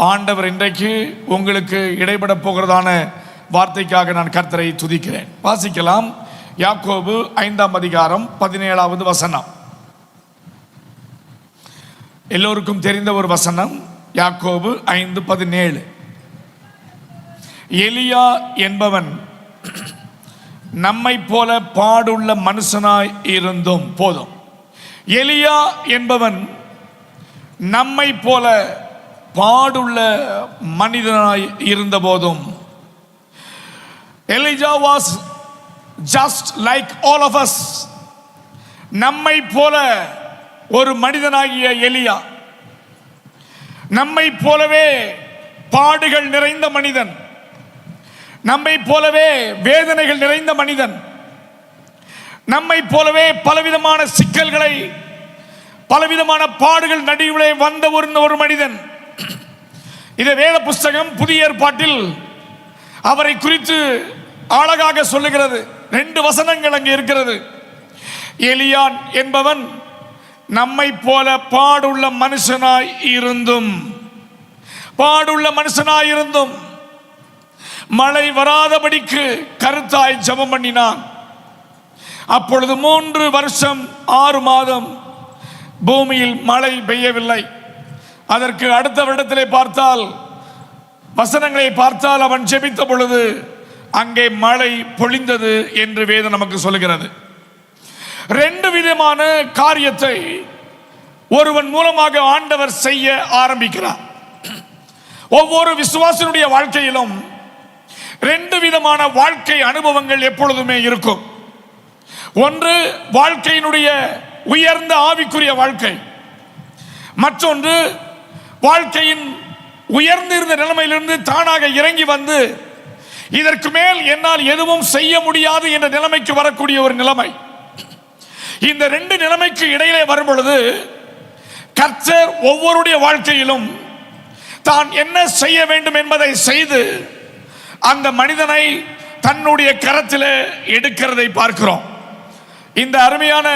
ஆண்டவர் இன்றைக்கு உங்களுக்கு இடைபட போகிறதான வார்த்தைக்காக நான் கர்த்தரை துதிக்கிறேன். வாசிக்கலாம். யாக்கோபு 5ஆம் அதிகாரம் 17வது வசனம். எல்லோருக்கும் தெரிந்த ஒரு வசனம். யாக்கோபு 5:17. எலியா என்பவன் நம்மை போல பாடுள்ள மனுஷனாய் இருந்தும் போதும். எலியா என்பவன் நம்மை போல பாடுள்ள மனிதனாய் இருந்த போதும், Elijah was just like all of us. நம்மை போல ஒரு மனிதனாகிய எலியா, நம்மை போலவே பாடுகள் நிறைந்த மனிதன், நம்மை போலவே வேதனைகள் நிறைந்த மனிதன், நம்மை போலவே பலவிதமான சிக்கல்களை, பலவிதமான பாடுகள் நடுவிலே வந்த ஒரு மனிதன். இதை வேத புஸ்தகம் புதிய ஏற்பாட்டில் அவரை குறித்து அழகாக சொல்லுகிறது. 2 வசனங்கள் அங்கே இருக்கிறது. எலியான் என்பவன் நம்மை போல பாடுள்ள மனுஷனாய் இருந்தும், மழை வராதபடிக்கு கருத்தாய் ஜெபம் பண்ணினான். அப்பொழுது 3 வருஷம் 6 மாதம் பூமியில் மழை பெய்யவில்லை. அதற்கு அடுத்த வருடத்திலே பார்த்தால், வசனங்களை பார்த்தால், அவன் ஜெபித்த பொழுது அங்கே மழை பொழிந்தது என்று வேதம் நமக்கு சொல்லுகிறது. 2 விதமான காரியத்தை ஒருவன் மூலமாக ஆண்டவர் செய்ய ஆரம்பிக்கிறார். ஒவ்வொரு விசுவாசனுடைய வாழ்க்கையிலும் 2 விதமான வாழ்க்கை அனுபவங்கள் எப்பொழுதுமே இருக்கும். ஒன்று வாழ்க்கையினுடைய உயர்ந்த ஆவிக்குரிய வாழ்க்கை, மற்றொன்று வாழ்க்கையின் உயர்ந்திருந்த நிலைமையிலிருந்து தானாக இறங்கி வந்து இதற்கு மேல் என்னால் எதுவும் செய்ய முடியாது என்ற நிலைமைக்கு வரக்கூடிய ஒரு நிலைமை. இந்த 2 நிலைமைக்கு இடையிலே வரும் பொழுது கர்த்தர் ஒவ்வொருடைய வாழ்க்கையிலும் தான் என்ன செய்ய வேண்டும் என்பதை செய்து அந்த மனிதனை தன்னுடைய கரத்திலே எடுக்கிறதை பார்க்கிறோம். இந்த அருமையான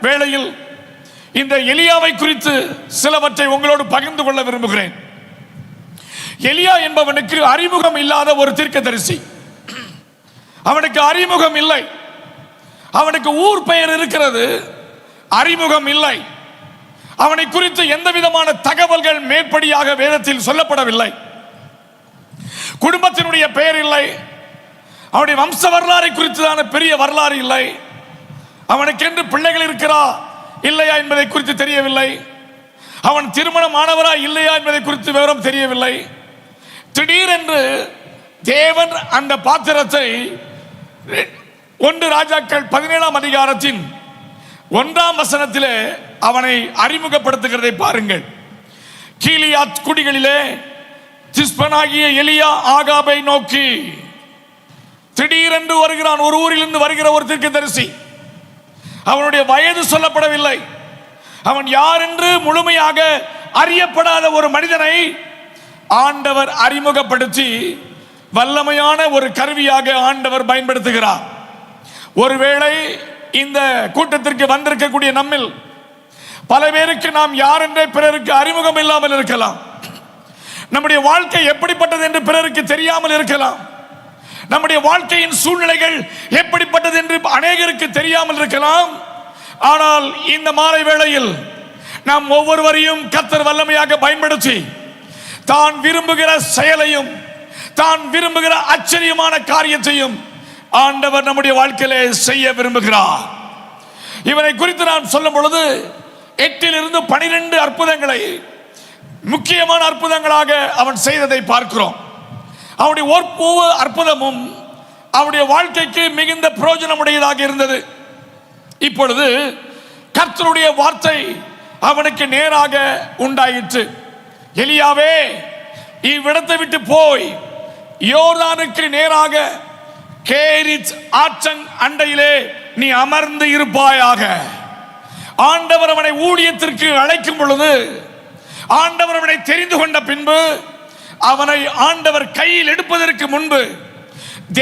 வேளையில் இந்த எலியாவை குறித்து சிலவற்றை உங்களோடு பகிர்ந்து கொள்ள விரும்புகிறேன். எலியா என்பவனுக்கு அறிமுகம் இல்லாத ஒரு தீர்க்கதரிசி. அவனுக்கு அறிமுகம் இல்லை. அவனுக்கு ஊர் பெயர் இருக்கிறது, அறிமுகம் இல்லை. அவனை குறித்து எந்த விதமான தகவல்கள் மேற்படியாக வேதத்தில் சொல்லப்படவில்லை. குடும்பத்தினுடைய பெயர் இல்லை. அவனுடைய வம்ச வரலாறை குறித்ததான பெரிய வரலாறு இல்லை. அவனுக்கென்று பிள்ளைகள் இருக்கிறா இல்லையா என்பதை குறித்து தெரியவில்லை. அவன் திருமணம் ஆனவரா இல்லையா என்பதை குறித்து விவரம் தெரியவில்லை. திடீரென்று தேவன் அந்த பாத்திரத்தை 1 ராஜாக்கள் 17ஆம் அதிகாரத்தின் 1ஆம் வசனத்திலே அவனை அறிமுகப்படுத்துகிறதை பாருங்கள். கீலியாத் குடிகளிலே திஸ்பனாகிய எலியா ஆகாபை நோக்கி திடீரென்று வருகிறான். ஒரு ஊரிலிருந்து வருகிற ஒரு தீர்க்கதரிசி. அவனுடைய வயது சொல்லப்படவில்லை. அவன் யார் என்று முழுமையாக அறியப்படாத ஒரு மனிதனை ஆண்டவர் அறிமுகப்படுத்தி வல்லமையான ஒரு கருவியாக ஆண்டவர் பயன்படுத்துகிறார். ஒருவேளை இந்த கூட்டத்திற்கு வந்திருக்கக்கூடிய நம்மில் பல பேருக்கு நாம் யார் என்றே பிறருக்கு அறிமுகம் இல்லாமல் இருக்கலாம். நம்முடைய வாழ்க்கை எப்படிப்பட்டது என்று பிறருக்கு தெரியாமல் இருக்கலாம். நம்முடைய வாழ்க்கையின் சூழ்நிலைகள் எப்படிப்பட்டது என்று அநேகருக்கு தெரியாமல் இருக்கலாம். ஆனால் இந்த மாலை வேளையில் நாம் ஒவ்வொருவரையும் கர்த்தர் வல்லமையாக பயன்படுத்தி தான் விரும்புகிற செயலையும் தான் விரும்புகிற ஆச்சரியமான காரியத்தையும் ஆண்டவர் நம்முடைய வாழ்க்கையிலே செய்ய விரும்புகிறார். இவனை குறித்து நான் சொல்லும் பொழுது 8 12 அற்புதங்களை முக்கியமான அற்புதங்களாக அவன் செய்ததை பார்க்கிறோம். அவனுடைய ஒவ்வொரு அற்புதமும் அவனுடைய வாழ்க்கைக்கு மிகுந்த பிரயோஜனமுடையதாக இருந்தது. இப்பொழுது கர்த்தருடைய வார்த்தை அவனுக்கு நேராக உண்டாயிற்று. எலியாவே, இவ்விடத்தை விட்டு போய் யோர்தானுக்கு நேராக கேரித் ஆற்றன் அண்டையிலே நீ அமர்ந்து இருப்பாயாக. ஆண்டவர் அவனை ஊழியத்திற்கு அழைக்கும் பொழுது, ஆண்டவர் அவனை தெரிந்து கொண்ட பின்பு, அவனை ஆண்டவர் கையில் எடுப்பதற்கு முன்பு,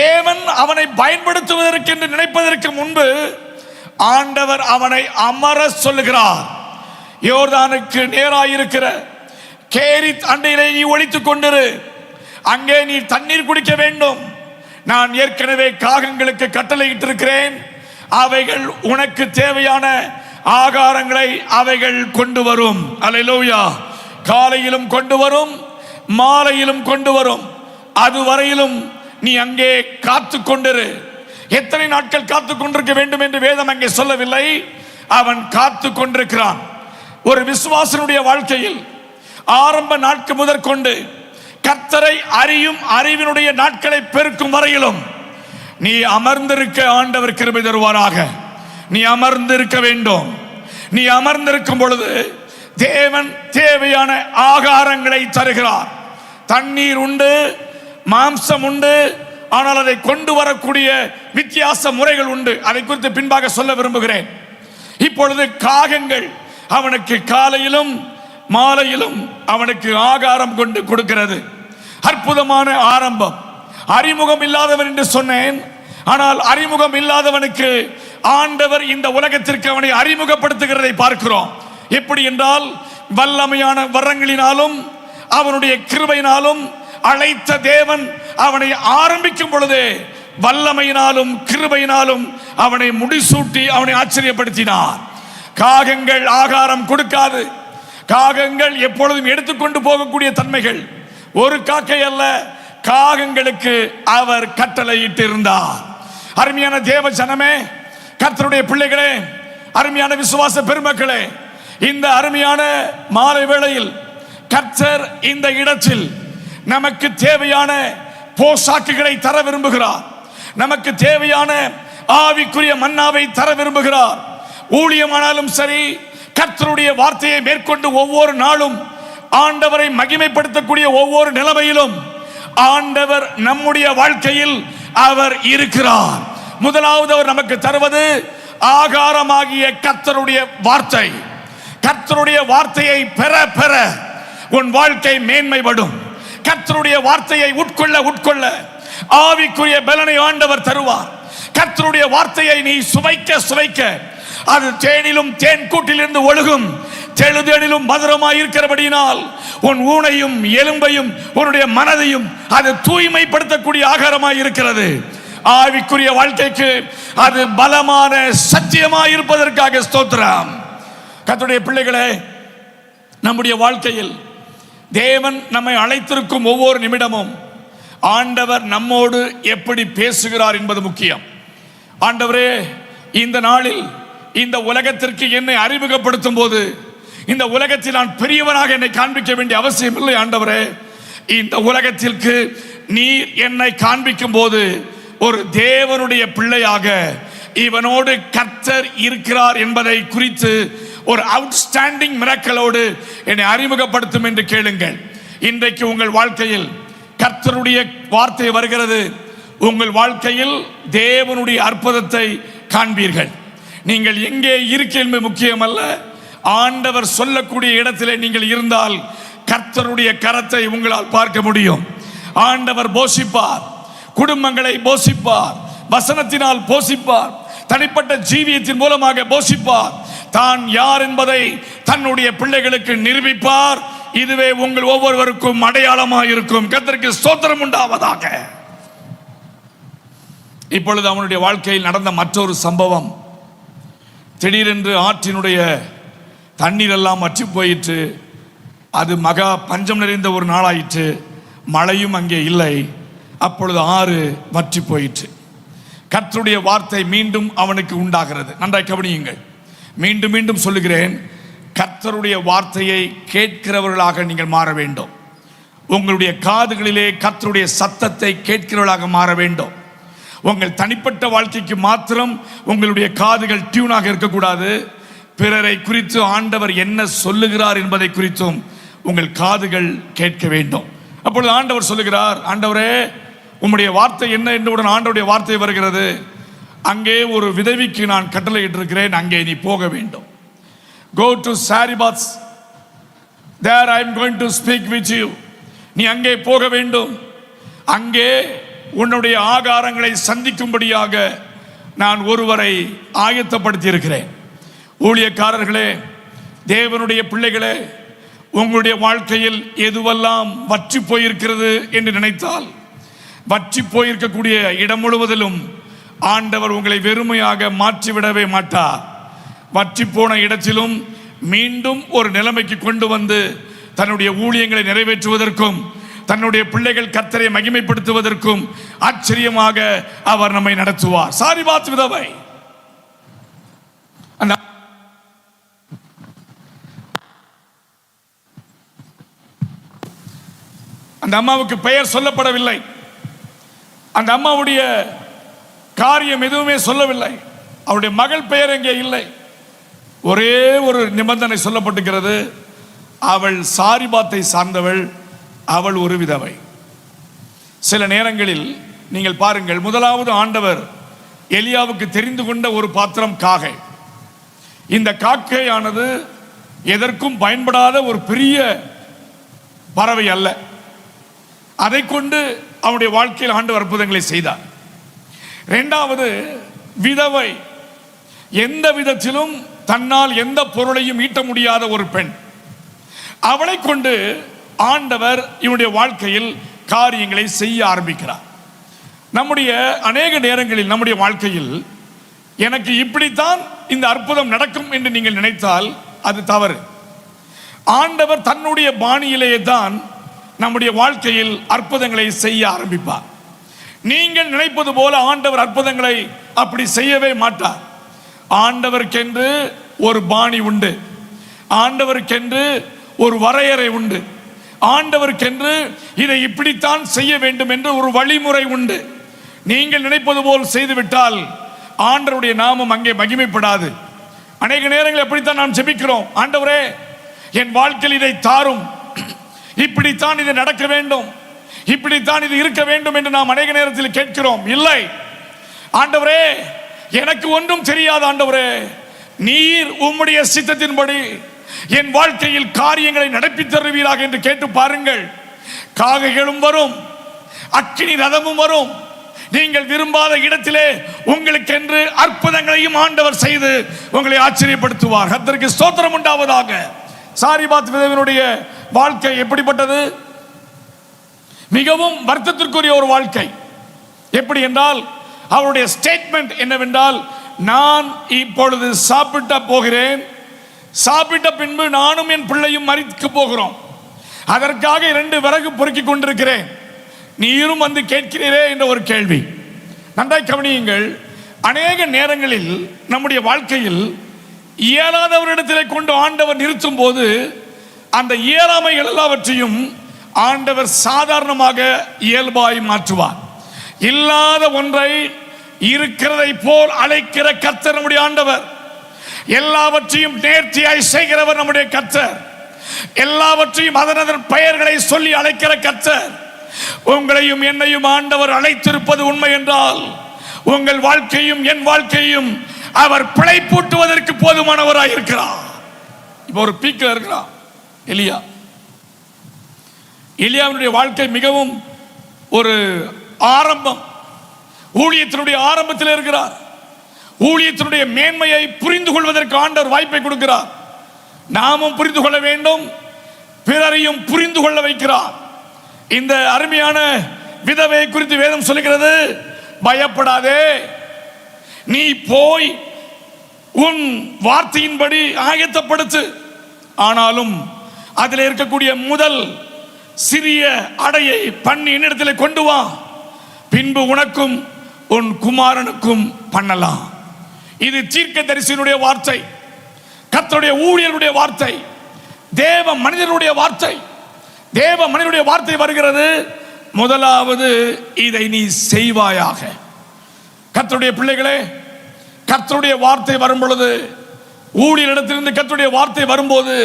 தேவன் அவனை பயன்படுத்துவதற்கு என்று நினைப்பதற்கு முன்பு ஆண்டவர் அவனை அமர சொல்லுகிறார். யோர்தானுக்கு நேராயிருக்கிற கேரித் அண்டையிலே நீ ஒளித்துக் கொண்டிரு, அங்கே நீ தண்ணீர் குடிக்க வேண்டும். நான் ஏற்கனவே காகங்களுக்கு கட்டளையிட்டிருக்கிறேன், அவைகள் உனக்கு தேவையான ஆகாரங்களை அவைகள் கொண்டு வரும். அல்லேலூயா. காலையிலும் கொண்டு வரும், மாலையிலும் கொண்டு வரும். அதுவரையிலும் நீ அங்கே காத்து கொண்டிரு. எத்தனை நாட்கள் காத்து கொண்டிருக்க வேண்டும் என்று வேதம் அங்கே சொல்லவில்லை. அவன் காத்து கொண்டிருக்கிறான். ஒரு விசுவாசனுடைய வாழ்க்கையில் ஆரம்ப நாட்கள் முதற்கொண்டு கர்த்தரை அறியும் அறிவினுடைய நாட்களை பெருக்கும் வரையிலும் நீ அமர்ந்திருக்க ஆண்டவர் கிருபை தருவாராக. நீ அமர்ந்திருக்க வேண்டும். நீ அமர்ந்திருக்கும் பொழுது தேவன் தேவையான ஆகாரங்களை தருகிறார். தண்ணீர் உண்டு, மாம்சம் உண்டு, ஆனால் அதை கொண்டு வரக்கூடிய வித்தியாச முறைகள் உண்டு. அதை குறித்து பின்பாக சொல்ல விரும்புகிறேன். இப்பொழுது காகங்கள் அவனுக்கு காலையிலும் மாலையிலும் அவனுக்கு ஆகாரம் கொண்டு கொடுக்கிறது. அற்புதமான ஆரம்பம். அறிமுகம் இல்லாதவன் என்று சொன்னேன், ஆனால் அறிமுகம் இல்லாதவனுக்கு ஆண்டவர் இந்த உலகத்திற்கு அவனை அறிமுகப்படுத்துகிறதை பார்க்கிறோம். எப்படி என்றால், வல்லமையான வரங்களினாலும் அவனுடைய கிருபையினாலும் அழைத்த தேவன் அவனை ஆரம்பிக்கும் பொழுது வல்லமையினாலும் கிருபையினாலும் அவனை முடிசூட்டி அவனை ஆச்சரியப்படுத்தினார். காகங்கள் ஆகாரம் கொடுக்காது. காகங்கள் எப்பொழுதும் எடுத்துக்கொண்டு போகக்கூடிய தன்மைகள். ஒரு காக்கை அல்ல, காகங்களுக்கு அவர் கட்டளையிட்டு இருந்தார். அருமையான தேவ ஜனமே, கர்த்தருடைய பிள்ளைகளே, அருமையான விசுவாச பெருமக்களே, இந்த அருமையான மாலை வேளையில் கர்த்தர் இந்த இடத்தில் நமக்கு தேவையான போஷாக்குகளை தர விரும்புகிறார். நமக்கு தேவையான ஆவிக்குரிய மன்னாவை தர விரும்புகிறார். ஊழியமானாலும் சரி, கர்த்தருடைய வார்த்தையை மேற்கொண்டு ஒவ்வொரு நாளும் ஆண்டவரை மகிமைப்படுத்தக்கூடிய ஒவ்வொரு நிலைமையிலும் ஆண்டவர் நம்முடைய வாழ்க்கையில் அவர் இருக்கிறார். முதலாவது அவர் நமக்கு தருவது ஆகாரமாகிய கர்த்தருடைய வார்த்தை. கர்த்தருடைய வார்த்தையை பெற பெற உன் வாழ்க்கை மேன்மைப்படும். கர்த்தருடைய வார்த்தையை உட்கொள்ள ஆவிக்குரிய பலனை ஆண்டவர் தருவார். கர்த்தருடைய வார்த்தையை நீ சுவைக்க அது தேனிலும் தேன் கூட்டிலிருந்து ஒழுகும் தெழுதேனிலும் மதுரமாய் இருக்கிறபடியினால் உன் ஊனையும் எலும்பையும் உன்னுடைய மனதையும் அது தூய்மைப்படுத்தக்கூடிய ஆகாரமாய் இருக்கிறது. ஆவிக்குரிய வாழ்க்கைக்கு அது பலமான சத்தியமாய் இருப்பதற்காக ஸ்தோத்திரம். கர்த்தருடைய பிள்ளைகளே, நம்முடைய வாழ்க்கையில் தேவன் நம்மை அழைத்திருக்கும் ஒவ்வொரு நிமிடமும் ஆண்டவர் நம்மோடு எப்படி பேசுகிறார் என்பது முக்கியம். ஆண்டவரே, இந்த நாளில் இந்த உலகத்திற்கு என்னை அறிமுகப்படுத்தும் போது இந்த உலகத்தில் நான் பெரியவனாக என்னை காண்பிக்க வேண்டிய அவசியம் இல்லை. ஆண்டவரே, இந்த உலகத்திற்கு நீர் என்னை காண்பிக்கும் போது ஒரு தேவனுடைய பிள்ளையாக இவனோடு கர்த்தர் இருக்கிறார் என்பதை குறித்து ஒரு அவுட்ஸ்டாண்டிங் மிரக்கலோடு என்னை அறிமுகப்படுத்தும் என்று கேளுங்கள். இன்றைக்கு உங்கள் வாழ்க்கையில் கர்த்தருடைய வார்த்தை வருகிறது. உங்கள் வாழ்க்கையில் தேவனுடைய அற்புதத்தை காண்பீர்கள். நீங்கள் எங்கே இருக்கிறது முக்கியமல்ல, ஆண்டவர் சொல்லக்கூடிய இடத்திலே நீங்கள் இருந்தால் கர்த்தருடைய கரத்தை உங்களால் பார்க்க முடியும். ஆண்டவர் போஷிப்பார், குடும்பங்களை போஷிப்பார், வசனத்தினால் போஷிப்பார், தனிப்பட்ட ஜீவியத்தின் மூலமாக போஷிப்பார், தான் யார் என்பதை தன்னுடைய பிள்ளைகளுக்கு நிரூபிப்பார். இதுவே உங்கள் ஒவ்வொருவருக்கும் அடையாளமாக இருக்கும். கர்த்தருக்கு ஸ்தோத்திரம் உண்டாவதாக. இப்பொழுது அவனுடைய வாழ்க்கையில் நடந்த மற்றொரு சம்பவம். திடீரென்று ஆற்றினுடைய தண்ணீர் எல்லாம் வற்றி போயிற்று. அது மகா பஞ்சம் நிறைந்த ஒரு நாளாயிற்று. மழையும் அங்கே இல்லை. அப்பொழுது ஆறு வற்றி போயிற்று. கர்த்தருடைய வார்த்தை மீண்டும் அவனுக்கு உண்டாகிறது. நன்றாய் கவனியுங்கள். மீண்டும் மீண்டும் சொல்லுகிறேன், கர்த்தருடைய வார்த்தையை கேட்கிறவர்களாக நீங்கள் மாற வேண்டும். உங்களுடைய காதுகளிலே கர்த்தருடைய சத்தத்தை கேட்கிறவர்களாக மாற வேண்டும். உங்கள் தனிப்பட்ட வாழ்க்கைக்கு மாத்திரம் உங்களுடைய காதுகள் டியூனாக இருக்கக்கூடாது. பிறரை குறித்து ஆண்டவர் என்ன சொல்லுகிறார் என்பதை குறித்தும் உங்கள் காதுகள் கேட்க வேண்டும். அப்பொழுது ஆண்டவர் சொல்லுகிறார், ஆண்டவரே, உம்முடைய வார்த்தை என்ன என்றுடன் ஆண்டவருடைய வார்த்தை வருகிறது. அங்கே ஒரு விதவிக்கு நான் கட்டளையிட்டிருக்கிறேன், அங்கே நீ போக வேண்டும். Go to Saribats, there I am going to speak with you. நீ அங்கே போக வேண்டும். அங்கே உன்னுடைய ஆகாரங்களை சந்திக்கும்படியாக நான் ஒருவரை ஆயத்தப்படுத்தி இருக்கிறேன். ஊழியக்காரர்களே, தேவனுடைய பிள்ளைகளே, உங்களுடைய வாழ்க்கையில் எதுவெல்லாம் வற்றி போயிருக்கிறது என்று நினைத்தால், வற்றி போயிருக்கக்கூடிய இடம் முழுவதிலும் ஆண்டவர் உங்களை வெறுமையாக மாற்றிவிடவே மாட்டார். வற்றி போன இடத்திலும் மீண்டும் ஒரு நிலைமைக்கு கொண்டு வந்து தன்னுடைய ஊழியங்களை நிறைவேற்றுவதற்கும் தன்னுடைய பிள்ளைகள் கர்த்தரை மகிமைப்படுத்துவதற்கும் ஆச்சரியமாக அவர் நம்மை நடத்துவார். சாரிபாத் விதவை, அந்த அம்மாவுக்கு பெயர் சொல்லப்படவில்லை. அந்த அம்மாவுடைய காரியம் எதுவுமே சொல்லவில்லை. அவருடைய மகள் பெயர் எங்கே இல்லை. ஒரே ஒரு நிபந்தனை சொல்லப்பட்டிருக்கிறது, அவள் சாரிபாத்தை சார்ந்தவள், அவள் ஒரு விதவை. சில நேரங்களில் நீங்கள் பாருங்கள், முதலாவது ஆண்டவர் எலியாவுக்கு தெரிந்து கொண்ட ஒரு பாத்திரம் காக்கை. இந்த காக்கையானது எதற்கும் பயன்படாத ஒரு பெரிய பறவை அல்ல. அதை கொண்டு அவனுடைய வாழ்க்கையில் ஆண்டவர் அற்புதங்களை செய்தார். இரண்டாவது, விதவை, எந்த விதத்திலும் தன்னால் எந்த பொருளையும் ஈட்ட முடியாத ஒரு பெண். அவளை கொண்டு ஆண்டவர் இவனுடைய வாழ்க்கையில் காரியங்களை செய்ய ஆரம்பிக்கிறார். நம்முடைய அநேக நேரங்களில் நம்முடைய வாழ்க்கையில் எனக்கு இப்படித்தான் இந்த அற்புதம் நடக்கும் என்று நீங்கள் நினைத்தால் அது தவறு. ஆண்டவர் தன்னுடைய பாணியிலேயே தான் நம்முடைய வாழ்க்கையில் அற்புதங்களை செய்ய ஆரம்பிப்பார். நீங்கள் நினைப்பது போல ஆண்டவர் அற்புதங்களை அப்படி செய்யவே மாட்டார். ஆண்டவருக்கென்று ஒரு பாணி உண்டு, ஆண்டவருக்கென்று ஒரு வரையறை உண்டு, ஆண்டவருக்கென்று இதை இப்படித்தான் செய்ய வேண்டும் என்று ஒரு வழிமுறை உண்டு. நீங்கள் நினைப்பது போல் செய்துவிட்டால் ஆண்டவருடைய நாமம் அங்கே மகிமைப்படாது. அநேக நேரங்கள் எப்படித்தான் நாம் ஜெபிக்கிறோம், ஆண்டவரே என் வாழ்க்கையில் இதை தாரும், இப்படித்தான் இது நடக்க வேண்டும், இப்படித்தான் இது இருக்க வேண்டும் என்று நாம் அநேக நேரத்தில் கேட்கிறோம். இல்லை, ஆண்டவரே எனக்கு ஒன்றும் தெரியாது, ஆண்டவரே நீர் உம்முடைய சித்தத்தின்படி என் வாழ்க்கையில் காரியங்களை நடப்பி தருவீராக என்று கேட்டு பாருங்கள். காகைகளும் வரும், அக்கினி ரதமும் வரும். நீங்கள் விரும்பாத இடத்திலே உங்களுக்கென்று அற்புதங்களையும் ஆண்டவர் செய்து உங்களை ஆச்சரியப்படுத்துவார். கர்த்தருக்கு ஸ்தோத்திரம் உண்டாவதாக. சாரிபாத் விதவினுடைய வாழ்க்கை எப்படிப்பட்டது? மிகவும் வருத்தத்திற்குரிய ஒரு வாழ்க்கை. எப்படி என்றால், அவருடைய ஸ்டேட்மெண்ட் என்னவென்றால், நான் இப்பொழுது சாப்பிட்ட போகிறேன், சாப்பிட்ட பின்பு நானும் என் பிள்ளையும் மரிக்க போகிறோம், அதற்காக 2 விறகு பொறுக்கிக் கொண்டிருக்கிறேன், நீரும் வந்து கேட்கிறீரே என்ற ஒரு கேள்வி. நன்றாய் கவனியுங்கள். அநேக நேரங்களில் நம்முடைய வாழ்க்கையில் இயலாதவரிடத்திலே கொண்டு ஆண்டவர் நிறுத்தும் போது அந்த இயலாமைகள் எல்லாவற்றையும் ஆண்டவர் சாதாரணமாக இயல்பாய் மாற்றுவார். இல்லாத ஒன்றை இருக்கிறதை போல் அழைக்கிற கர்த்தர் நம்முடைய ஆண்டவர். எல்லாவற்றையும் நேர்த்தியாய் செய்கிறவர் நம்முடைய கர்த்தர். எல்லாவற்றையும் அதன் பெயர்களை சொல்லி அழைக்கிற கர்த்தர். உங்களையும் என்னையும் ஆண்டவர் அழைத்திருப்பது உண்மை என்றால், உங்கள் வாழ்க்கையும் என் வாழ்க்கையும் அவர் பிழைப்பூட்டுவதற்கு போதுமானவராய் இருக்கிறார். இப்போ ஒரு பீக்கில் இருக்கிறார் எலியா. எலியாவினுடைய வாழ்க்கை மிகவும் ஒரு ஆரம்பம், ஊழியத்தினுடைய ஆரம்பத்தில் இருக்கிறார். ஊழியத்தினுடைய மேன்மையை புரிந்து கொள்வதற்கு ஆண்டவர் வாய்ப்பை கொடுக்கிறார். நாமும் புரிந்து கொள்ள வேண்டும், பிறரையும் புரிந்து கொள்ள வைக்கிறார். இந்த அருமையான விதவை குறித்து வேதம் சொல்லுகிறது, பயப்படாதே, நீ போய் உன் வார்த்தையின்படி ஆயத்தப்படுத்து, ஆனாலும் அதில் இருக்கக்கூடிய முதல் சிறிய அடையை பண்ணி என்னிடத்தில் கொண்டு வா, பின்பு உனக்கும் உன் குமாரனுக்கும் பண்ணலாம். இது தீர்க்கதரிசியினுடைய வார்த்தை, கர்த்தருடைய ஊழியருடைய வார்த்தை, தேவ மனிதனுடைய வார்த்தை. தேவ மனிதனுடைய வார்த்தை வருகிறது, முதலாவது இதை நீ செய்வாயாக. கர்த்தருடைய பிள்ளைகளே, கர்த்தருடைய வார்த்தை வரும் பொழுது, ஊழியரிடத்திலிருந்து கர்த்தருடைய வார்த்தை வரும்போது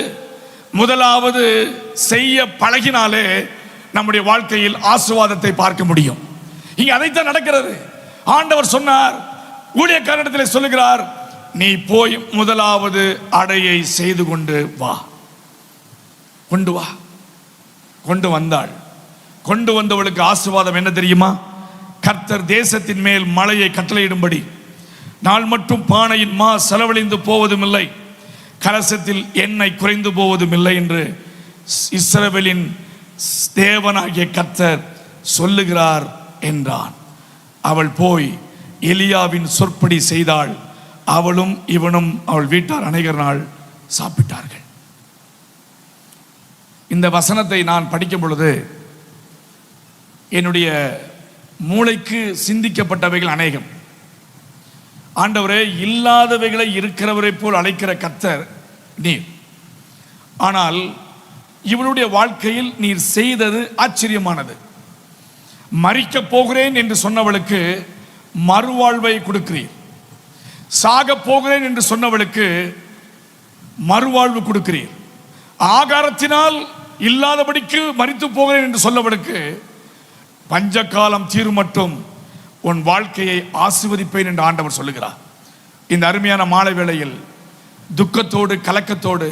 முதலாவது செய்ய பழகினாலே நம்முடைய வாழ்க்கையில் ஆசீர்வாதத்தை பார்க்க முடியும். இங்கே அதைத்தான் நடக்கிறது. ஆண்டவர் சொன்னார், ஊழியக்காரனிடத்தில் சொல்லுகிறார், நீ போய் முதலாவது அடையை செய்து கொண்டு வா. கொண்டு வா. கொண்டு வந்தாள். கொண்டு வந்தவளுக்கு ஆசீர்வாதம் என்ன தெரியுமா? கர்த்தர் தேசத்தின் மேல் மழையை கட்டளையிடும்படி நாள் மட்டும் பானையின் மா செலவழிந்து போவதும் இல்லை, கலசத்தில் எண்ணெய் குறைந்து போவதும் இல்லை என்று இஸ்ரவேலின் தேவனாகிய கர்த்தர் சொல்லுகிறார் என்றான். அவள் போய் எலியாவின் சொற்படி செய்தாள். அவளும் இவனும் அவள் வீட்டார் அநேகர் நாள் சாப்பிட்டார்கள். இந்த வசனத்தை நான் படிக்கும் பொழுது என்னுடைய மூளைக்கு சிந்திக்கப்பட்டவைகள் அநேகம். ஆண்டவரே, இல்லாதவைகளை இருக்கிறவரை போல் அழைக்கிற கர்த்தர் நீர். ஆனால் இவளுடைய வாழ்க்கையில் நீர் செய்தது ஆச்சரியமானது. மரிக்கப் போகிறேன் என்று சொன்னவளுக்கு மறுவாழ்வை கொடுக்கிறீர். சாக போகிறேன் என்று சொன்னவளுக்கு மறுவாழ்வு கொடுக்கிறீர். ஆகாரத்தினால் இல்லாதபடிக்கு மரித்து போகிறேன் என்று சொல்லவளுக்கு பஞ்சகாலம் தீரும் மட்டும் உன் வாழ்க்கையை ஆசீர்வதிப்பேன் என்று ஆண்டவர் சொல்லுகிறார். இந்த அருமையான மாலை வேளையில் துக்கத்தோடு, கலக்கத்தோடு,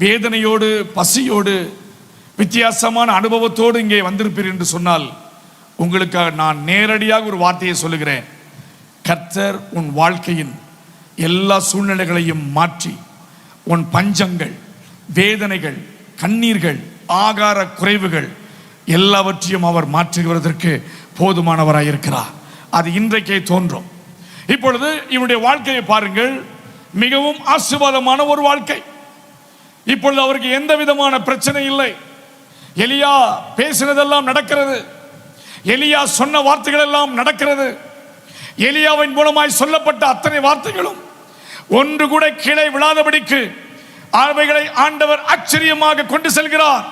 வேதனையோடு, பசியோடு, வித்தியாசமான அனுபவத்தோடு இங்கே வந்திருப்பீர் என்று சொன்னால் உங்களுக்காக நான் நேரடியாக ஒரு வார்த்தையை சொல்லுகிறேன். கர்த்தர் உன் வாழ்க்கையின் எல்லா சூழ்நிலைகளையும் மாற்றி உன் பஞ்சங்கள், வேதனைகள், கண்ணீர்கள், ஆகார குறைவுகள் எல்லாவற்றையும் அவர் மாற்றுகிறதற்கு போதுமானவராக இருக்கிறார். அது இன்றைக்கே தோன்றும். இப்பொழுது இவருடைய வாழ்க்கையை பாருங்கள். மிகவும் ஆசீர்வாதமான ஒரு வாழ்க்கை. இப்பொழுது அவருக்கு எந்த விதமான பிரச்சனை இல்லை. எலியா பேசினதெல்லாம் நடக்கிறது. எலியா சொன்ன வார்த்தைகள் எல்லாம் நடக்கிறது. எலியாவின் மூலமாய் சொல்லப்பட்ட அத்தனை வார்த்தைகளும் ஒன்று கூட கீழே விழாதபடிக்கு அவைகளை ஆண்டவர் ஆச்சரியமாக கொண்டு செல்கிறார்.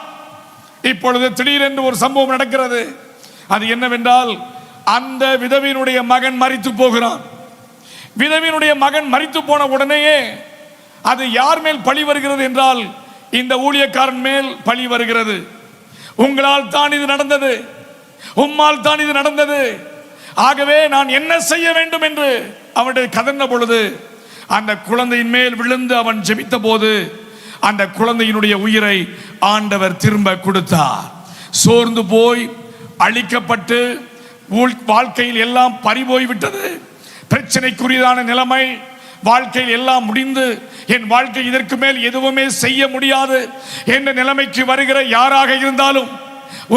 இப்பொழுது திடீரென்று ஒரு சம்பவம் நடக்கிறது. அது என்னவென்றால், அந்த விதவியினுடைய மகன் மரித்து போகிறான். விதவியினுடைய மகன் மரித்து போன உடனேயே அது யார் மேல் பழி வருகிறது என்றால், இந்த ஊழியக்காரன் மேல் பழி வருகிறது. உங்களால் தான் இது நடந்தது, உம்மால் தான் இது நடந்தது, ஆகவே நான் என்ன செய்ய வேண்டும் என்று அவனுடைய கதறின பொழுது அந்த குழந்தையின் மேல் விழுந்து அவன் ஜெபித்த போது அந்த குழந்தையினுடைய உயிரை ஆண்டவர் திரும்ப கொடுத்தார். சோர்ந்து போய் அழிக்கப்பட்டு வாழ்க்கையில் எல்லாம் பறிபோய் விட்டது, பிரச்சனைக்குரியதான நிலைமை, வாழ்க்கையில் எல்லாம் முடிந்து என் வாழ்க்கை இதற்கு மேல் எதுவுமே செய்ய முடியாது என்ற நிலைமைக்கு வருகிற யாராக இருந்தாலும்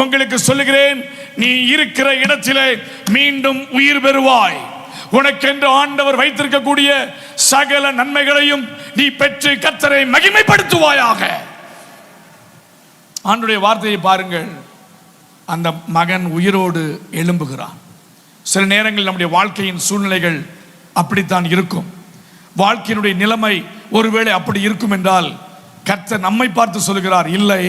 உங்களுக்கு சொல்லுகிறேன், நீ இருக்கிற இடத்திலே மீண்டும் உயிர் பெறுவாய். உனக்கென்று ஆண்டவர் வைத்திருக்கக்கூடிய சகல நன்மைகளையும் நீ பெற்று கர்த்தரை மகிமைப்படுத்துவாயாக. ஆண்டவருடைய வார்த்தையை பாருங்கள். அந்த மகன் உயிரோடு எழும்புகிறான். சில நேரங்களில் நம்முடைய வாழ்க்கையின் சூழ்நிலைகள் அப்படித்தான் இருக்கும். வாழ்க்கையினுடைய நிலைமை ஒருவேளை அப்படி இருக்கும் என்றால் கர்த்தர் நம்மை பார்த்து சொல்கிறார், இல்லை,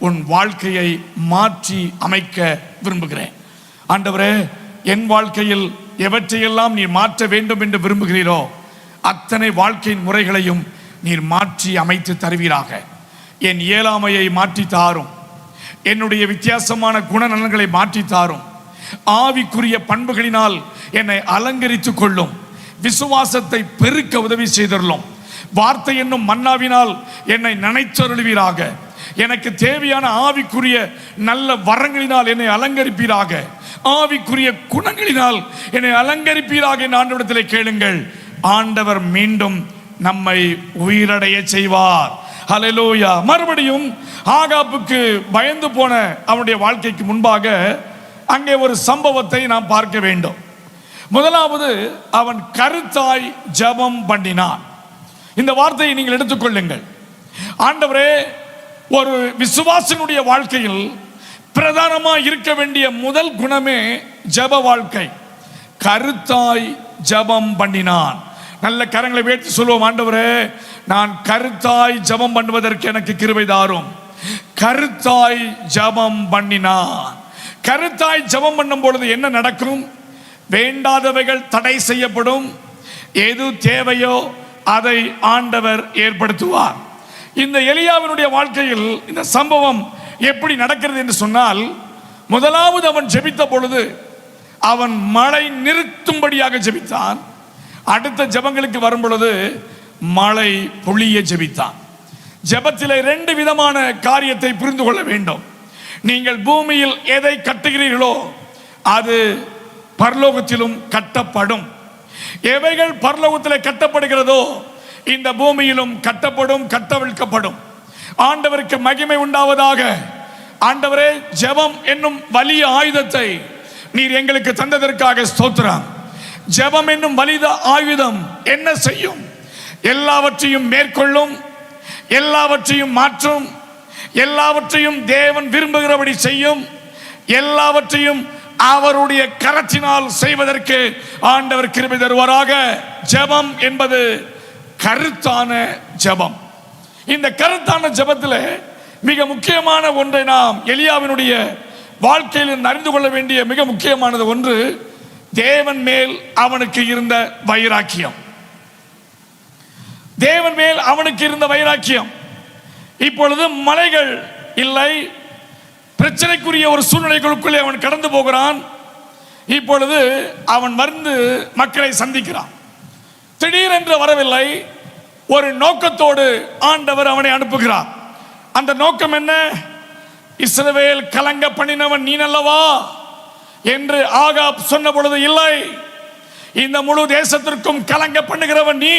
உன் வாழ்க்கையை மாற்றி அமைக்க விரும்புகிறேன். ஆண்டவரே, என் வாழ்க்கையில் எவற்றையெல்லாம் நீர் மாற்ற வேண்டும் என்று விரும்புகிறீரோ அத்தனை வாழ்க்கையின் முறைகளையும் நீர் மாற்றி அமைத்து தருவீராக. என் இயலாமையை மாற்றி தாரும், என்னுடைய வித்தியாசமான குணநலன்களை மாற்றி தாரும், ஆவிக்குரிய பண்புகளினால் என்னை அலங்கரித்துக் கொள்ளும், விசுவாசத்தை பெருக்க உதவி செய்தருளும், வார்த்தை என்னும் மன்னாவினால் என்னை நனைச்சருளுவீராக, எனக்கு தேவையான ஆவிக்குரிய நல்ல வரங்களினால் என்னை அலங்கரிப்பீராக, ஆவிக்குரிய குணங்களினால் என்னை அலங்கரிப்பீராக என்று ஆண்டவரிடத்தில் கேளுங்கள். ஆண்டவர் மீண்டும் நம்மை உயிரடைய செய்வார். ஹல்லேலூயா. மறுபடியும் ஆகாப்புக்கு பயந்து போன அவனுடைய வாழ்க்கைக்கு முன்பாக அங்கே ஒரு சம்பவத்தை நாம் பார்க்க வேண்டும். முதலாவது, அவன் கருத்தாய் ஜெபம் பண்ணினான். இந்த வார்த்தையை நீங்கள் எடுத்துக்கொள்ளுங்கள். ஆண்டவரே, ஒரு விசுவாசனுடைய வாழ்க்கையில் பிரதானமாக இருக்க வேண்டிய முதல் குணமே ஜெப வாழ்க்கை. கருத்தாய் ஜெபம் பண்ணினான். நல்ல கரங்களை உயர்த்தி சொல்வோம், ஆண்டவரே, நான் கருத்தாய் ஜெபம் பண்ணுவதற்கு எனக்கு கிருபை தாரும். கருத்தாய் ஜெபம் பண்ணினான். கருத்தாய் ஜெபம் பண்ணும் பொழுது என்ன நடக்கும்? வேண்டாதவைகள் தடை செய்யப்படும். எது தேவையோ அதை ஆண்டவர் ஏற்படுத்துவார். இந்த எலியாவினுடைய வாழ்க்கையில் இந்த சம்பவம் எப்படி நடக்கிறது என்று சொன்னால், முதலாவது அவன் ஜெபித்த பொழுது அவன் மழை நிறுத்தும்படியாக ஜெபித்தான். அடுத்த ஜெபங்களுக்கு வரும் பொழுது மழை பொழிய ஜெபித்தான். ஜெபத்திலே 2 விதமான காரியத்தை புரிந்து கொள்ள வேண்டும். நீங்கள் பூமியில் எதை கட்டுகிறீர்களோ அது பரலோகத்திலும் கட்டப்படும். எவைகள் பரலோகத்திலே கட்டப்படுகிறதோ இந்த பூமியிலும் கட்டப்படும், கட்டவிழ்க்கப்படும். ஆண்டவருக்கு மகிமை உண்டாவதாக. ஆண்டவரே, ஜெபம் என்னும் வலிய ஆயுதத்தை நீர் எங்களுக்கு தந்ததற்காக ஸ்தோத்திரம். ஜெபம் என்னும் வலித ஆயுதம் என்ன செய்யும்? எல்லாவற்றையும் மேற்கொள்ளும், எல்லாவற்றையும் மாற்றும், எல்லாவற்றையும் தேவன் விரும்புகிறபடி செய்யும், எல்லாவற்றையும் அவருடைய கரத்தினால் செய்வதற்கு ஆண்டவர் கிருபை தருவாராக. ஜெபம் என்பது கருத்தான ஜெபம். இந்த கருத்தான ஜெபத்தில் மிக முக்கியமான ஒன்றை நாம் எலியாவினுடைய வாழ்க்கையில் அறிந்து கொள்ள வேண்டிய மிக முக்கியமானது ஒன்று, தேவன் மேல் அவனுக்கு இருந்த வைராக்கியம். தேவன் மேல் அவனுக்கு இருந்த வைராக்கியம். இப்பொழுது மலைகள் இல்லை, பிரச்சனைக்குரிய ஒரு சூழ்நிலைகளுக்குள்ளே அவன் கடந்து போகிறான். இப்பொழுது அவன் வந்து மக்களை சந்திக்கிறான். திடீரென்று வரவில்லை, ஒரு நோக்கத்தோடு ஆண்டவர் அவனை அனுப்புகிறார். அந்த நோக்கம் என்ன? இஸ்ரவேல் கலங்க பண்ணினவன் நீ அல்லவா என்று ஆகாப் சொன்ன பொழுது, இல்லை, இந்த முழு தேசத்திற்கும் கலங்க பண்ணுகிறவன் நீ.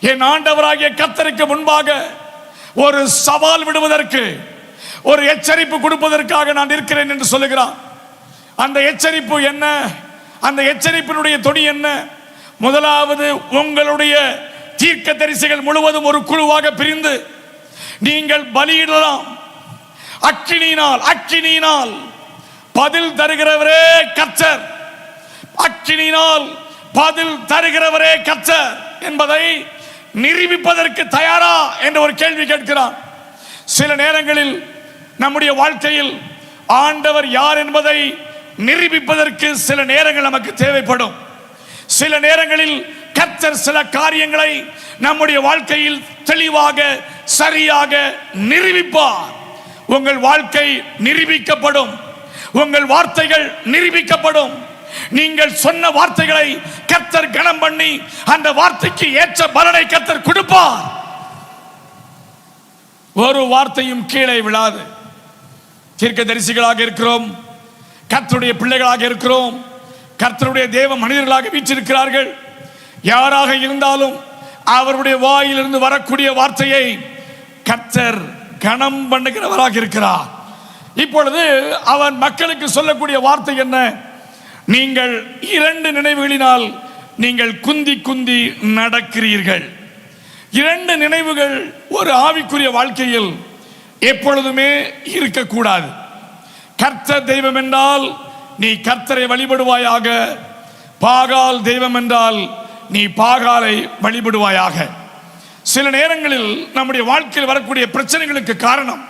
என் ஆண்டவராகிய கர்த்தருக்கு முன்பாக ஒரு சவால் விடுவதற்கு, ஒரு எச்சரிப்பு கொடுப்பதற்காக நான் இருக்கிறேன் என்று சொல்லுகிறான். அந்த எச்சரிப்பு என்ன? அந்த எச்சரிப்பினுடைய தொனி என்ன? முதலாவது, உங்களுடைய தீர்க்கதரிசிகள் முழுவதும் ஒரு குழுவாக பிரிந்து நீங்கள் பலியிடலாம். அக்கினியினால் பதில் தருகிறவரே கர்த்தர், அக்கினியினால் பதில் தருகிறவரே கர்த்தர் என்பதை நிரூபிப்பதற்கு தயாரா என்ற ஒரு கேள்வி கேட்கிறான். சில நேரங்களில் நம்முடைய வாழ்க்கையில் ஆண்டவர் யார் என்பதை நிரூபிப்பதற்கு சில நேரங்கள் நமக்கு தேவைப்படும். சில நேரங்களில் கர்த்தர் சில காரியங்களை நம்முடைய வாழ்க்கையில் தெளிவாக சரியாக நிரூபிப்பார். உங்கள் வாழ்க்கை நிரூபிக்கப்படும், உங்கள் வார்த்தைகள் நிரூபிக்கப்படும். நீங்கள் சொன்ன வார்த்தைகளை கர்த்தர் கனம் பண்ணி அந்த வார்த்தைக்கு ஏற்ற பலனை கர்த்தர் கொடுப்பார். ஒரு வார்த்தையும் கீழே விழாது. தீர்க்கதரிசிகளாக இருக்கிறோம், கர்த்தருடைய பிள்ளைகளாக இருக்கிறோம், கர்த்தருடைய தேவ மனிதர்களாக வீற்றிருக்கிறார்கள். யாராக இருந்தாலும் அவருடைய வாயிலிருந்து வரக்கூடிய வார்த்தையை கர்த்தர் கனம் பண்ணுகிறவராக இருக்கிறார். இப்பொழுது அவன் மக்களுக்கு சொல்லக்கூடிய வார்த்தை என்ன? நீங்கள் 2 நினைவுகளினால் நீங்கள் குந்தி குந்தி நடக்கிறீர்கள். 2 நினைவுகள் ஒரு ஆவிக்குரிய வாழ்க்கையில் எப்பொழுதுமே இருக்கக்கூடாது. கர்த்தர் தெய்வம் என்றால் நீ கர்த்தரை வழிபடுவாயாக, பாகால் தெய்வம் என்றால் நீ பாகாலை வழிபடுவாயாக. சில நேரங்களில் நம்முடைய வாழ்க்கையில் வரக்கூடிய பிரச்சனைகளுக்கு காரணம்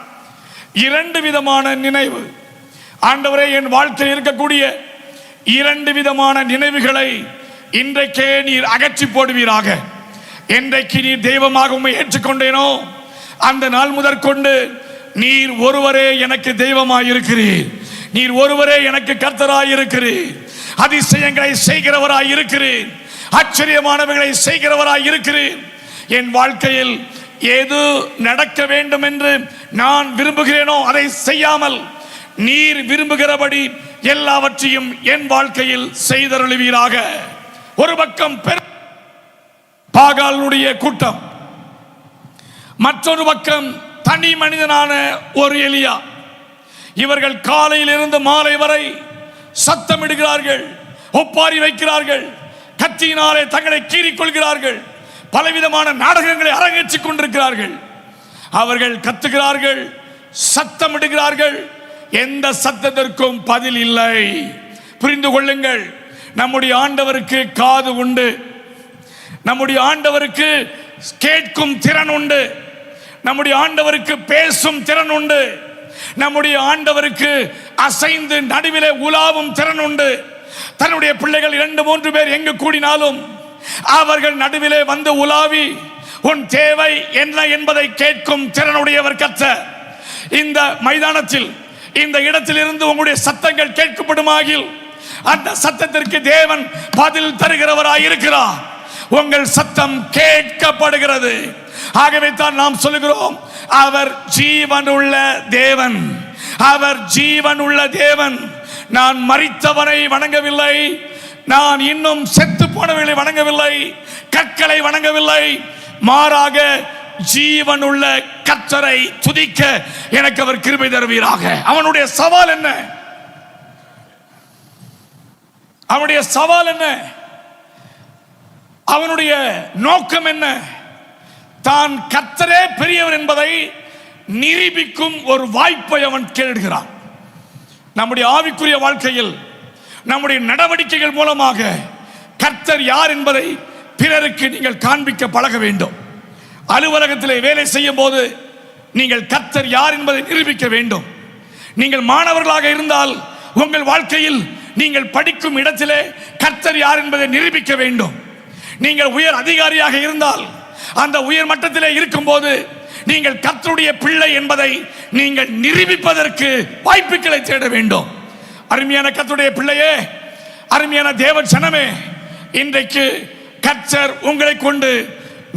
2 விதமான நினைவு. ஆண்டவரே, என் வாழ்க்கையில் இருக்கக்கூடிய 2 விதமான நினைவுகளை இன்றைக்கே நீர் அகற்றி போடுவீராக. என்றைக்கு நீர் தெய்வமாக உம்மை ஏற்றுக்கொண்டேனோ அந்த நாள் முதற்கொண்டு நீர் ஒருவரே எனக்கு தெய்வமாய் இருக்கிறீர், நீர் ஒருவரே எனக்கு கர்த்தராய் இருக்கிறீர், அதிசயங்களை செய்கிறவராய் இருக்கிறீர், ஆச்சரியமானவைகளை செய்கிறவராய் இருக்கிறீர். என் வாழ்க்கையில் எது நடக்க வேண்டும் என்று நான் விரும்புகிறேனோ அதை செய்யாமல் நீர் விரும்புகிறபடி எல்லாவற்றையும் என் வாழ்க்கையில் செய்தருளுவீராக. ஒரு பக்கம் பாகாலுடைய கூட்டம், மற்றொரு பக்கம் தனி மனிதனான ஒரு எலியா. இவர்கள் காலையில் இருந்து மாலை வரை சத்தமிடுகிறார்கள், ஒப்பாரி வைக்கிறார்கள், கத்தியினாலே தங்களை கீறிக்கொள்கிறார்கள், பலவிதமான நாடகங்களை அரங்கேற்றிக் கொண்டிருக்கிறார்கள். அவர்கள் கத்துகிறார்கள், சத்தமிடுகிறார்கள், எந்த சத்தத்திற்கும் பதில் இல்லை. புரிந்து கொள்ளுங்கள், நம்முடைய ஆண்டவருக்கு காது உண்டு, நம்முடைய ஆண்டவருக்கு கேட்கும் திறன் உண்டு, நம்முடைய ஆண்டவருக்கு பேசும் திறன் உண்டு, நம்முடைய ஆண்டவருக்கு அசைந்து நடுவிலே உலாவும் திறன் உண்டு. தன்னுடைய பிள்ளைகள் 2-3 பேர் எங்கு கூடினாலும் அவர்கள் நடுவிலே வந்து உலாவி உன் தேவை என்ன என்பதை கேட்கும் திறனுடையவர் கர்த்தர். இந்த மைதானத்தில், இந்த இடத்தில் இருந்து உங்களுடைய சத்தங்கள் கேட்கப்படுமாகில் அந்த சத்தத்திற்கு தேவன் பதில் தருகிறவராய் இருக்கிறார். உங்கள் சத்தம் கேட்கப்படுகிறது. ஆகவே தான் நாம் சொல்லுகிறோம், அவர் ஜீவனுள்ள தேவன், அவர் ஜீவனுள்ள தேவன். நான் மரித்தவனை வணங்கவில்லை, நான் இன்னும் செத்து போனவர்களை வணங்கவில்லை, கற்களை வணங்கவில்லை, மாறாக ஜீவனுள்ள கர்த்தரை துதிக்க எனக்கு அவர் கிருபை தருவீராக. அவனுடைய சவால் என்ன? அவனுடைய சவால் என்ன? அவனுடைய நோக்கம் என்ன? தான் கர்த்தரே பெரியவர் என்பதை நிரூபிக்கும் ஒரு வாய்ப்பை அவன் கேடுகிறான். நம்முடைய ஆவிக்குரிய வாழ்க்கையில் நம்முடைய நடவடிக்கைகள் மூலமாக கர்த்தர் யார் என்பதை பிறருக்கு நீங்கள் காண்பிக்க பழக வேண்டும். அலுவலகத்திலே வேலை செய்யும் போது நீங்கள் கர்த்தர் யார் என்பதை நிரூபிக்க வேண்டும். நீங்கள் மாணவர்களாக இருந்தால் உங்கள் வாழ்க்கையில் நீங்கள் படிக்கும் இடத்திலே கர்த்தர் யார் என்பதை நிரூபிக்க வேண்டும். நீங்கள் உயர் அதிகாரியாக இருந்தால் அந்த உயர் மட்டத்திலே இருக்கும்போது நீங்கள் கர்த்தருடைய பிள்ளை என்பதை நீங்கள் நிரூபிப்பதற்கு வாய்ப்புகளை தேட வேண்டும். அருமையான கர்த்தருடைய பிள்ளையே, அருமையான தேவ ஜனமே, இன்றைக்கு கர்த்தர் உங்களை கொண்டு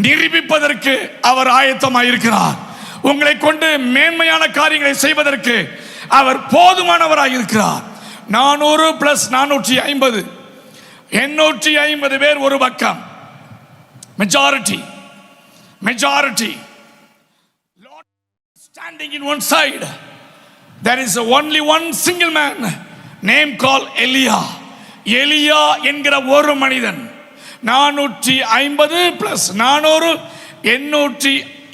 நிரூபிப்பதற்கு அவர் ஆயத்தமாயிருக்கிறார். உங்களை கொண்டு மேன்மையான காரியங்களை செய்வதற்கு அவர் போதுமானவராக இருக்கிறார். 400 + 450 850 பேர் ஒரு பக்கம். Majority standing in one side. There is only one single man name called Elia. எலியா என்கிற ஒரு மனிதன். 450 + 400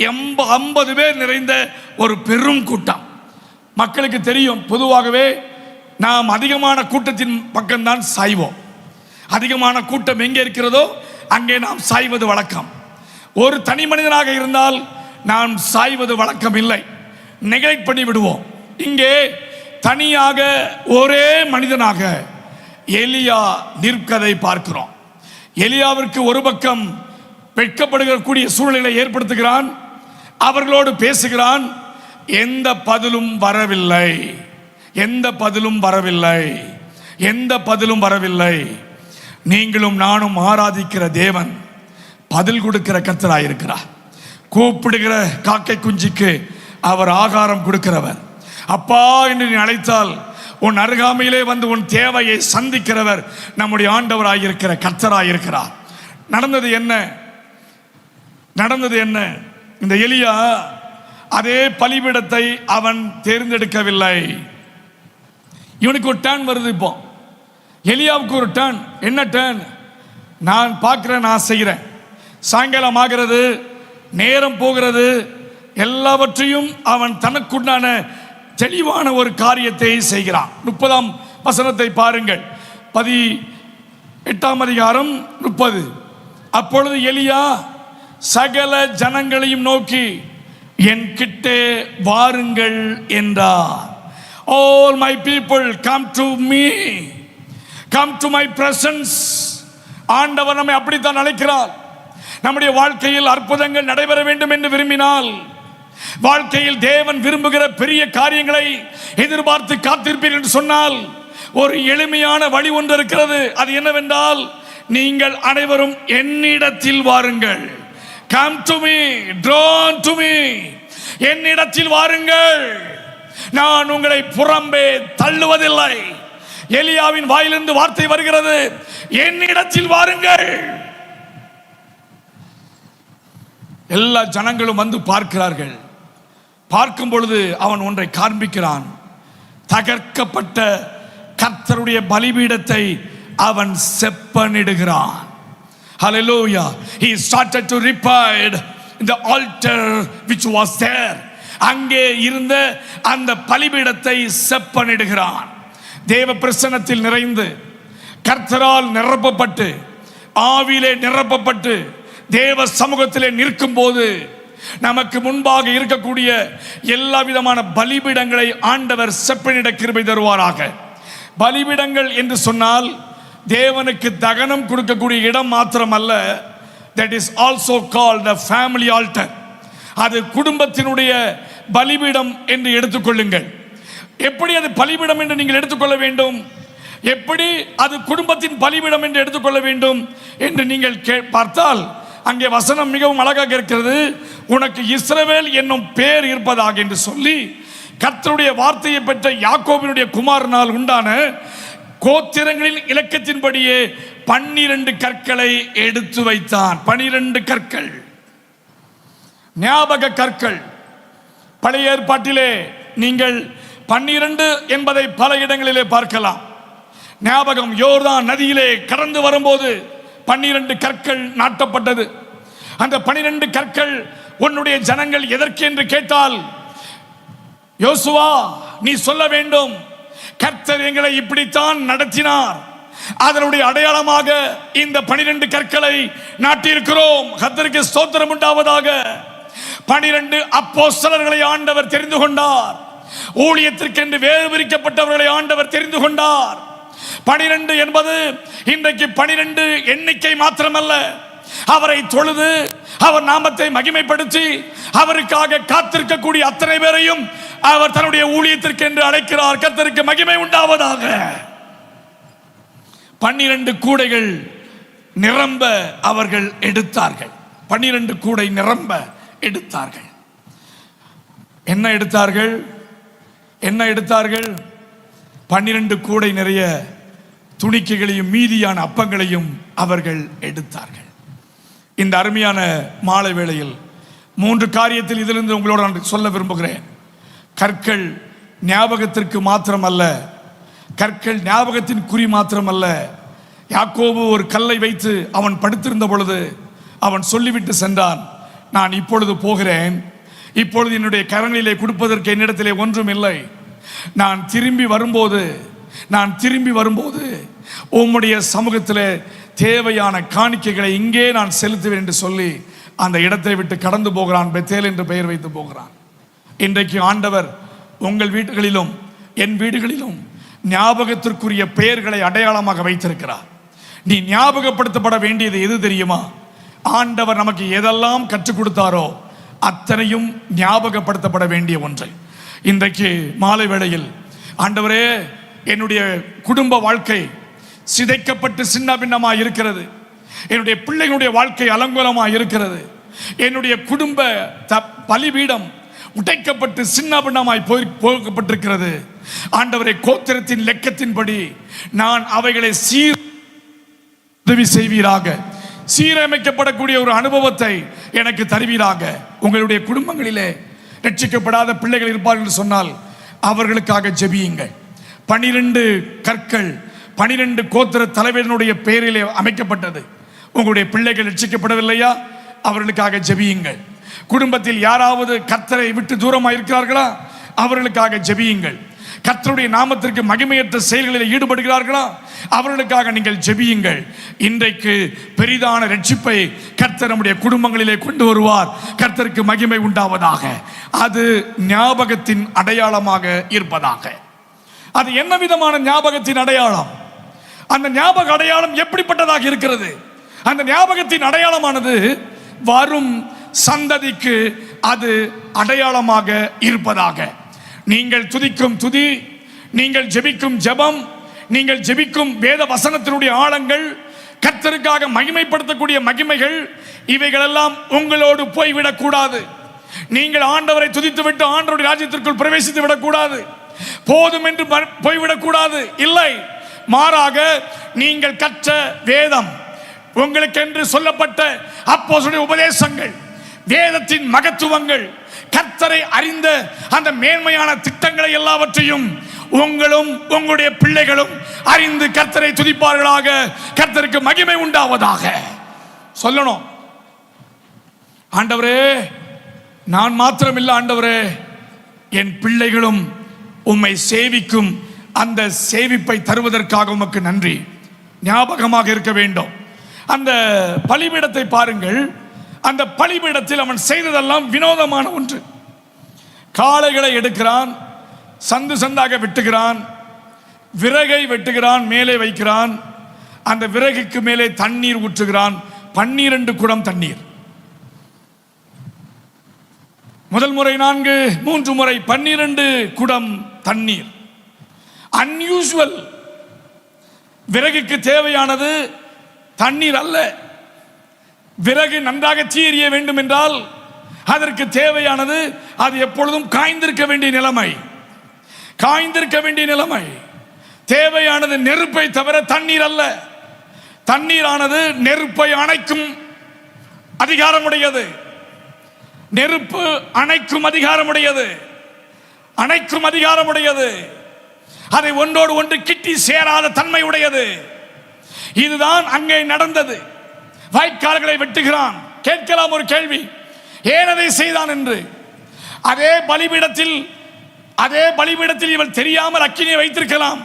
850 பேர் நிறைந்த ஒரு பெரும் கூட்டம். மக்களுக்கு தெரியும், பொதுவாகவே நாம் அதிகமான கூட்டத்தின் பக்கம்தான் சாய்வோம். அதிகமான கூட்டம் எங்கே இருக்கிறதோ அங்கே நாம் சாய்வது வழக்கம். ஒரு தனி மனிதனாக இருந்தால் நாம் சாய்வது வழக்கம் இல்லை, நெக்லெக்ட் பண்ணி விடுவோம். இங்கே தனியாக ஒரே மனிதனாக எலியா நிற்கதை பார்க்கிறோம். எலியாவிற்கு ஒரு பக்கம் வெட்கப்படுகக்கூடிய சூழ்நிலை ஏற்படுத்துகிறான், அவர்களோடு பேசுகிறான். எந்த பதிலும் வரவில்லை, எந்த பதிலும் வரவில்லை, எந்த பதிலும் வரவில்லை. நீங்களும் நானும் ஆராதிக்கிற தேவன் பதில் கொடுக்கிற கர்த்தராயிருக்கிறார். கூப்பிடுகிற காக்கை குஞ்சுக்கு அவர் ஆகாரம் கொடுக்கிறவர். அப்பா என்று நீ அழைத்தால் உன் அருகாமையிலே வந்து உன் தேவையை சந்திக்கிறவர் நம்முடைய ஆண்டவராயிருக்கிற கர்த்தராயிருக்கிறார். நடந்தது என்ன? நடந்தது என்ன? இந்த எலியா அதே பலிபீடத்தை அவன் தேர்ந்தெடுக்கவில்லை. இவனுக்கு ஒரு டர்ன் வருது. இப்போ எலியாவுக்கு ஒரு டர்ன். என்ன டர்ன்? நான் பார்க்கிறேன், நான் செய்கிறேன். சாயங்காலம் ஆகிறது, நேரம் போகிறது, எல்லாவற்றையும் அவன் தனக்குண்டான தெளிவான ஒரு காரியத்தை செய்கிறான். 30ஆம் வசனத்தை பாருங்கள். 18ஆம் அதிகாரம் 30. அப்பொழுது எலியா சகல ஜனங்களையும் நோக்கி என் கிட்டே வாருங்கள் என்றார். All my people come to me, come to my presence. ஆண்டவர் நம்மை அப்படித்தான் அழைக்கிறார். நம்முடைய வாழ்க்கையில் அற்புதங்கள் நடைபெற வேண்டும் என்று விரும்பினால், வாழ்க்கையில் தேவன் விரும்புகிற பெரிய காரியங்களை எதிர்பார்த்து காத்திருப்பீர்கள் என்று சொன்னால், ஒரு எளிமையான வழி ஒன்று இருக்கிறது. அது என்னவென்றால், நீங்கள் அனைவரும் என்னிடத்தில் வாருங்கள். Come to me, drawn to me. என்னிடத்தில் வாருங்கள், நான் உங்களை புறம்பே தள்ளுவதில்லை. எலியாவின் வாயிலிருந்து வார்த்தை வருகிறது, என்னிடத்தில் வாருங்கள். எல்லா ஜனங்களும் வந்து பார்க்கிறார்கள். பார்க்கும் பொழுது அவன் ஒன்றை காண்பிக்கிறான். தகர்க்கப்பட்ட கர்த்தருடைய பலிபீடத்தை அவன் செப்பனிடுகிறான். Hallelujah. He started to repair the altar which was there. அங்கே இருந்த அந்த பலிபீடத்தை செப்பனிடுகிறான். தேவ பிரசன்னத்தில் நிறைந்து, கர்த்தரால் நிரப்பப்பட்டு, ஆவியிலே நிரப்பப்பட்டு தேவ சமூகத்திலே நிற்கும் போது நமக்கு முன்பாக இருக்கக்கூடிய எல்லா விதமான பலிபீடங்களை ஆண்டவர் செப்பனிட கிருபை தருவாராக. பலிபீடங்கள் என்று சொன்னால் தேவனுக்கு தகனம் கொடுக்கக்கூடிய இடம் மாத்திரமல்ல, that is also called the family altar. அது குடும்பத்தினுடைய பலிபீடம் என்று எடுத்துக்கொள்ளுங்கள். எப்படி அது பலிபீடம் என்று நீங்கள் எடுத்துக்கொள்ள வேண்டும், எப்படி அது குடும்பத்தின் பலிபீடம் என்று எடுத்துக்கொள்ள வேண்டும் என்று நீங்கள் பார்த்தால், அங்கே வசனம் மிகவும் அழகாக இருக்கிறது. உனக்கு இஸ்ரவேல் என்னும் பேர் இருப்பதாக என்று சொல்லி, கர்த்தருடைய வார்த்தையை பெற்ற யாக்கோபினுடைய குமாரனால் உண்டான கோத்திரங்களின் இலக்கத்தின்படியே 12 கற்களை எடுத்து வைத்தான். 12 கற்கள். ஞாபக கற்கள். பழைய ஏற்பாட்டிலே நீங்கள் 12 என்பதை பல இடங்களிலே பார்க்கலாம். ஞாபகம், யோர்தான் நதியிலே கடந்து வரும்போது 12 கற்கள் நாட்டப்பட்டது. அந்த 12 கற்கள் உன்னுடைய ஜனங்கள் எதற்கு என்று கேட்டால், யோசுவா நீ சொல்ல வேண்டும், கர்த்தர் எங்களை இப்படித்தான் நடத்தினார், அதனுடைய அடையாளமாக இந்த 12 கற்களை நாட்டியிருக்கிறோம். கர்த்தருக்கு ஸ்தோத்திரம் உண்டாவதாக. 12 அப்போஸ்தலர்களை ஆண்டவர் தெரிந்து கொண்டார். ஊழியத்திற்கென்று வேறு பிரிக்கப்பட்டவர்களை ஆண்டவர் தெரிந்து கொண்டார். 12 என்பது இன்றைக்கு 12 எண்ணிக்கை மாத்திரமல்ல, அவரை தொழுது அவர் நாமத்தை மகிமைப்படுத்தி அவருக்காக காத்திருக்கக்கூடிய அத்தனை பேரையும் அவர் தன்னுடைய ஊழியத்திற்கென்று அழைக்கிறார். கர்த்தருக்கு மகிமை உண்டாவதாக. 12 கூடைகள் நிரம்ப அவர்கள் எடுத்தார்கள். 12 கூடை நிரம்ப எடுத்தார்கள். என்ன எடுத்தார்கள்? என்ன எடுத்தார்கள்? 12 கூடை நிறைய துணிக்கைகளையும் மீதியான அப்பங்களையும் அவர்கள் எடுத்தார்கள். இந்த அருமையான மாலை வேளையில் 3 காரியத்தில் இதிலிருந்து உங்களோட நான் சொல்ல விரும்புகிறேன். கற்கள் ஞாபகத்திற்கு மாத்திரமல்ல, கற்கள் ஞாபகத்தின் குறி மாத்திரமல்ல. யாக்கோபு ஒரு கல்லை வைத்து அவன் படுத்திருந்த பொழுது அவன் சொல்லிவிட்டு சென்றான், நான் இப்பொழுது போகிறேன், இப்பொழுது என்னுடைய கரங்களிலே கொடுப்பதற்கு என்னிடத்திலே ஒன்றும் இல்லை, நான் திரும்பி வரும்போது உம்முடைய சமூகத்திலே தேவையான காணிக்கைகளை இங்கே நான் செலுத்துவேன் என்று சொல்லி அந்த இடத்தை விட்டு கடந்து போகிறான். பெத்தேல் என்று பெயர் வைத்து போகிறான். இன்றைக்கு ஆண்டவர் உங்கள் வீடுகளிலும் என் வீடுகளிலும் ஞாபகத்திற்குரிய பெயர்களை அடையாளமாக வைத்திருக்கிறார். நீ ஞாபகப்படுத்தப்பட வேண்டியது எது தெரியுமா? ஆண்டவர் நமக்கு எதெல்லாம் கற்றுக் கொடுத்தாரோ அத்தனையும் ஞாபகப்படுத்தப்பட வேண்டிய ஒன்று. இன்றைக்கு மாலை வேளையில், ஆண்டவரே என்னுடைய குடும்ப வாழ்க்கை சிதைக்கப்பட்டு சின்ன பின்னமாக இருக்கிறது, என்னுடைய பிள்ளைகளுடைய வாழ்க்கை அலங்கோலமாக இருக்கிறது, என்னுடைய குடும்ப பலிபீடம் உடைக்கப்பட்டு சின்ன பின்னமாய் போகப்பட்டிருக்கிறது. ஆண்டவரை கோத்திரத்தின் லெக்கத்தின்படி நான் அவைகளை உதவி செய்வீராக, சீரமைக்கப்படக்கூடிய ஒரு அனுபவத்தை எனக்கு தருவீராக. உங்களுடைய குடும்பங்களிலே ரட்சிக்கப்படாத பிள்ளைகள் இருப்பார்கள் என்று சொன்னால் அவர்களுக்காக ஜெபியுங்கள். 12 கற்கள் 12 கோத்திர தலைவனுடைய பெயரிலே அமைக்கப்பட்டது. உங்களுடைய பிள்ளைகள் ரட்சிக்கப்படவில்லையா? அவர்களுக்காக ஜெபியுங்கள். குடும்பத்தில் யாராவது கர்த்தரை விட்டு தூரமாக இருக்கிறார்களா? அவர்களுக்காக ஜெபியுங்கள். கர்த்தருடைய நாமத்திற்கு மகிமையற்ற செயல்களில் ஈடுபடுகிறார்களா? அவர்களுக்காக நீங்கள் ஜெபியுங்கள். இன்றைக்கு பெரிதான ரட்சிப்பை கர்த்தர் நம்முடைய குடும்பங்களிலே கொண்டு வருவார். கர்த்தருக்கு மகிமை உண்டாவதாக. அது ஞாபகத்தின் அடையாளமாக இருப்பதாக. அது என்ன விதமான ஞாபகத்தின் அடையாளம்? அந்த ஞாபக அடையாளம் எப்படிப்பட்டதாக இருக்கிறது? அந்த ஞாபகத்தின் அடையாளமானது வரும் சந்ததிக்கு அது அடையாளமாக இருப்பதாக. நீங்கள் துதிக்கும் துதி, நீங்கள் ஜெபிக்கும் ஜெபம், நீங்கள் ஜெபிக்கும் வேத வசனத்தினுடைய ஆழங்கள், கர்த்தருக்காக மகிமைப்படுத்தக்கூடிய மகிமைகள், இவைகளெல்லாம் உங்களோடு போய்விடக்கூடாது. நீங்கள் ஆண்டவரை துதித்துவிட்டு ஆண்டவருடைய ராஜ்யத்திற்குள் பிரவேசித்து விடக்கூடாது, போதும் என்று போய்விடக்கூடாது. இல்லை, மாறாக நீங்கள் கற்ற வேதம், உங்களுக்கென்று சொல்லப்பட்ட அப்போஸ்தலருடைய உபதேசங்கள், வேதத்தின் மகத்துவங்கள், கர்த்தரை அறிந்த அந்த மேன்மையான திட்டங்களை எல்லாவற்றையும் உங்களும் உங்களுடைய பிள்ளைகளும் அறிந்து கர்த்தரை துதிப்பார்களாக. கர்த்தருக்கு மகிமை உண்டாவதாக. சொல்லணும், ஆண்டவரே நான் மாத்திரமில்லை, ஆண்டவரே என் பிள்ளைகளும் உம்மை சேவிக்கும் அந்த சேவிப்பை தருவதற்காக உமக்கு நன்றி. ஞாபகமாக இருக்க வேண்டும். அந்த பலிபீடத்தை பாருங்கள். அந்த பலிபீடத்தில் அவன் செய்ததெல்லாம் வினோதமான ஒன்று. காளைகளை எடுக்கிறான், சந்து சந்தாக வெட்டுகிறான், விறகை வெட்டுகிறான், மேலே வைக்கிறான், அந்த விறகுக்கு மேலே தண்ணீர் ஊற்றுகிறான். 12 குடம் தண்ணீர். முதல் முறை 4, 3 முறை 12 குடம் தண்ணீர். அன்யூசுவல். விறகுக்கு தேவையானது தண்ணீர் அல்ல. விறகு நன்றாக தீரிய வேண்டும் என்றால் அதற்கு தேவையானது அது எப்பொழுதும் காய்ந்திருக்க வேண்டிய நிலைமை, காய்ந்திருக்க வேண்டிய நிலைமை. தேவையானது நெருப்பை தவிர தண்ணீர் அல்ல. தண்ணீரானது நெருப்பை அணைக்கும் அதிகாரமுடையது. நெருப்பு அணைக்கும் அதிகாரமுடையது, அணைக்கும் அதிகாரமுடையது. அதை ஒன்றோடு ஒன்று கிட்டி சேராத தன்மை உடையது. இதுதான் அங்கே நடந்தது. வாய்க்கால்களை வெட்டுகிறான். கேட்கலாம் ஒரு கேள்வி, ஏன் அதை செய்தான் என்று. அதே பலிபீடத்தில் இவள் தெரியாமல் அக்கினியை வைத்திருக்கலாம்.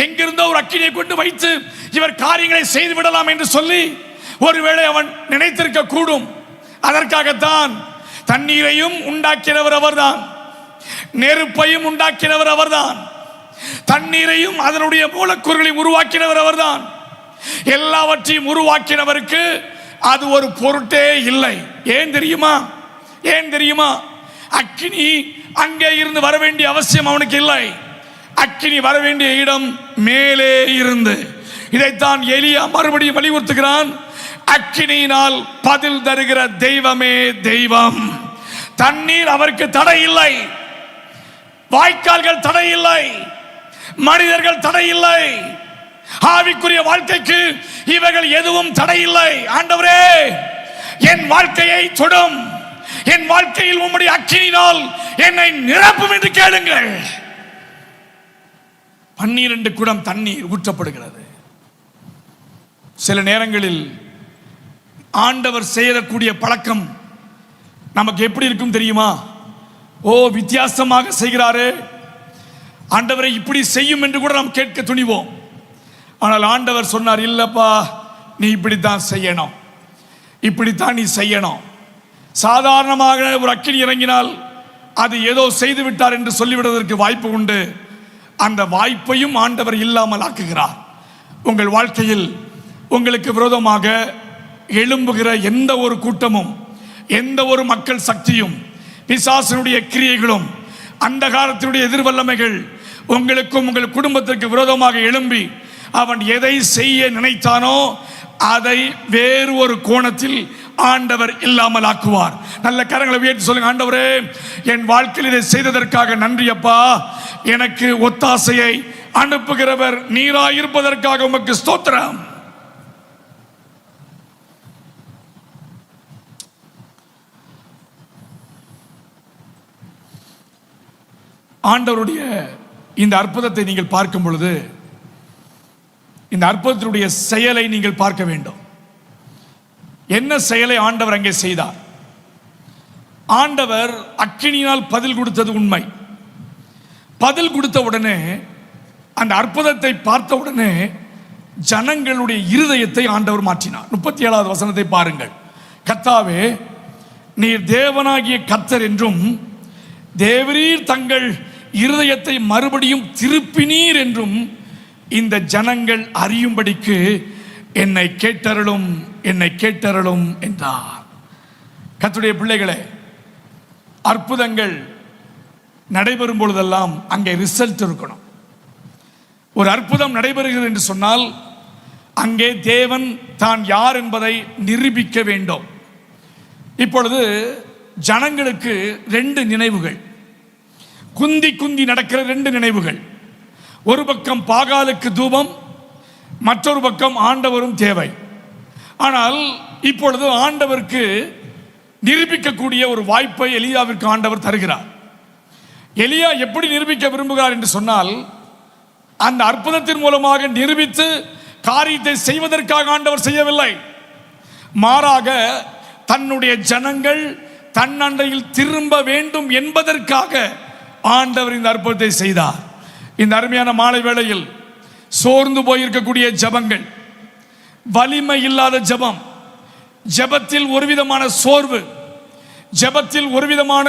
எங்கிருந்தோ ஒரு அக்கினியை கொண்டு வைத்து இவர் காரியங்களை செய்து விடலாம் என்று சொல்லி ஒருவேளை அவன் நினைத்திருக்க கூடும். அதற்காகத்தான் தண்ணீரையும் உண்டாக்கினவர் அவர்தான், நெருப்பையும் உண்டாக்கினவர் அவர்தான், தண்ணீரையும் அதனுடைய மூலக்கூறுகளை உருவாக்கினவர் அவர்தான். எல்லாவற்றையும் உருவாக்கினவருக்கு அது ஒரு பொருட்டே இல்லை. ஏன் தெரியுமா? ஏன் தெரியுமா? அக்கினி அங்கே இருந்து வர வேண்டிய அவசியம் அவனுக்கு இல்லை. அக்கினி வர வேண்டிய இடம் மேலே இருந்து. இதைத்தான் எலியா மறுபடியும் வலியுறுத்துகிறான். அக்கினியினால் பதில் தருகிற தெய்வமே தெய்வம். தண்ணீர் அவருக்கு தடை இல்லை, வாய்க்கால்கள் தடை இல்லை, மனிதர்கள் தடை இல்லை, ஆவிக்குரிய வாழ்க்கைக்கு இவர்கள் எதுவும் தடை இல்லை. ஆண்டவரே, என் வாழ்க்கையை தொடும், என் வாழ்க்கையில் உம்முடைய அக்கினியினால் என்னை நிரப்பும் என்று கேளுங்கள். 12 குடம் தண்ணீர் ஊற்றப்படுகிறது. சில நேரங்களில் ஆண்டவர் செய்யக்கூடிய பழக்கம் நமக்கு எப்படி இருக்கும் தெரியுமா? ஓ, வித்தியாசமாக செய்கிறாரே, ஆண்டவரை இப்படி செய்யும் என்று கூட நாம் கேட்க துணிவோம். ஆனால் ஆண்டவர் சொன்னார், இல்லப்பா, நீ இப்படித்தான் செய்யணும், இப்படித்தான் நீ செய்யணும். சாதாரணமாக ஒரு அக்கினி இறங்கினால் அது ஏதோ செய்து விட்டார் என்று சொல்லிவிடுவதற்கு வாய்ப்பு உண்டு. அந்த வாய்ப்பையும் ஆண்டவர் இல்லாமல் ஆக்குகிறார். உங்கள் வாழ்க்கையில் உங்களுக்கு விரோதமாக எழும்புகிற எந்த ஒரு கூட்டமும், எந்த ஒரு மக்கள் சக்தியும், பிசாசனுடைய கிரியைகளும், அந்தகாரத்தினுடைய எதிர்வல்லமைகள் உங்களுக்கும் உங்கள் குடும்பத்திற்கு விரோதமாக எழும்பி அவன் எதை செய்ய நினைத்தானோ அதை வேறு ஒரு கோணத்தில் ஆண்டவர் இல்லாமல் ஆக்குவார். நல்ல கரங்களை உயர்த்தி சொல்லுங்க, ஆண்டவரே, என் வாழ்க்கையில் இதை செய்ததற்காக நன்றி அப்பா. எனக்கு ஒத்தாசையை அனுப்புகிறவர் நீராயிருப்பதற்காக உமக்கு ஸ்தோத்திரம். ஆண்டவருடைய இந்த அற்புதத்தை நீங்கள் பார்க்கும் பொழுது இந்த அற்புதத்தினுடைய செயலை நீங்கள் பார்க்க வேண்டும். என்ன செயலை ஆண்டவர் அங்கே செய்தார்? ஆண்டவர் அக்கினியினால் பதில் கொடுத்தது உண்மை. பதில் கொடுத்த உடனே, அந்த அற்புதத்தை பார்த்த உடனே ஜனங்களுடைய இருதயத்தை ஆண்டவர் மாற்றினார். 37வது வசனத்தை பாருங்கள். கர்த்தாவே, நீர் தேவனாகிய கர்த்தர் என்றும் தேவரீர் தங்கள் இருதயத்தை மறுபடியும் திருப்பினீர் என்றும் இந்த ஜனங்கள் அறியும்படிக்கு என்னை கேட்டருளும், என்னை கேட்டருளும் என்றார். கர்த்தருடைய பிள்ளைகளே, அற்புதங்கள் நடைபெறும் பொழுதெல்லாம் அங்கே ரிசல்ட் இருக்கணும். ஒரு அற்புதம் நடைபெறுகிறது என்று சொன்னால் அங்கே தேவன் தான் யார் என்பதை நிரூபிக்க வேண்டும். இப்பொழுது ஜனங்களுக்கு 2 நினைவுகள், குந்தி குந்தி நடக்கிற 2 நினைவுகள். ஒரு பக்கம் பாகாலுக்கு தூபம், மற்றொரு பக்கம் ஆண்டவரும் தேவை. ஆனால் இப்பொழுது ஆண்டவருக்கு நிரூபிக்கக்கூடிய ஒரு வாய்ப்பை எலியாவிற்கு ஆண்டவர் தருகிறார். எலியா எப்படி நிரூபிக்க விரும்புகிறார் என்று சொன்னால், அந்த அற்புதத்தின் மூலமாக நிரூபித்து காரியத்தை செய்வதற்காக ஆண்டவர் செய்யவில்லை. மாறாக தன்னுடைய ஜனங்கள் தன்னண்டையில் திரும்ப வேண்டும் என்பதற்காக ஆண்டவர் இந்த அற்புதத்தை செய்தார். இந்த அருமையான மாலை வேளையில் சோர்ந்து போயிருக்கக்கூடிய ஜபங்கள், வலிமை இல்லாத ஜபம், ஜபத்தில் ஒரு விதமான சோர்வு, ஜபத்தில் ஒரு விதமான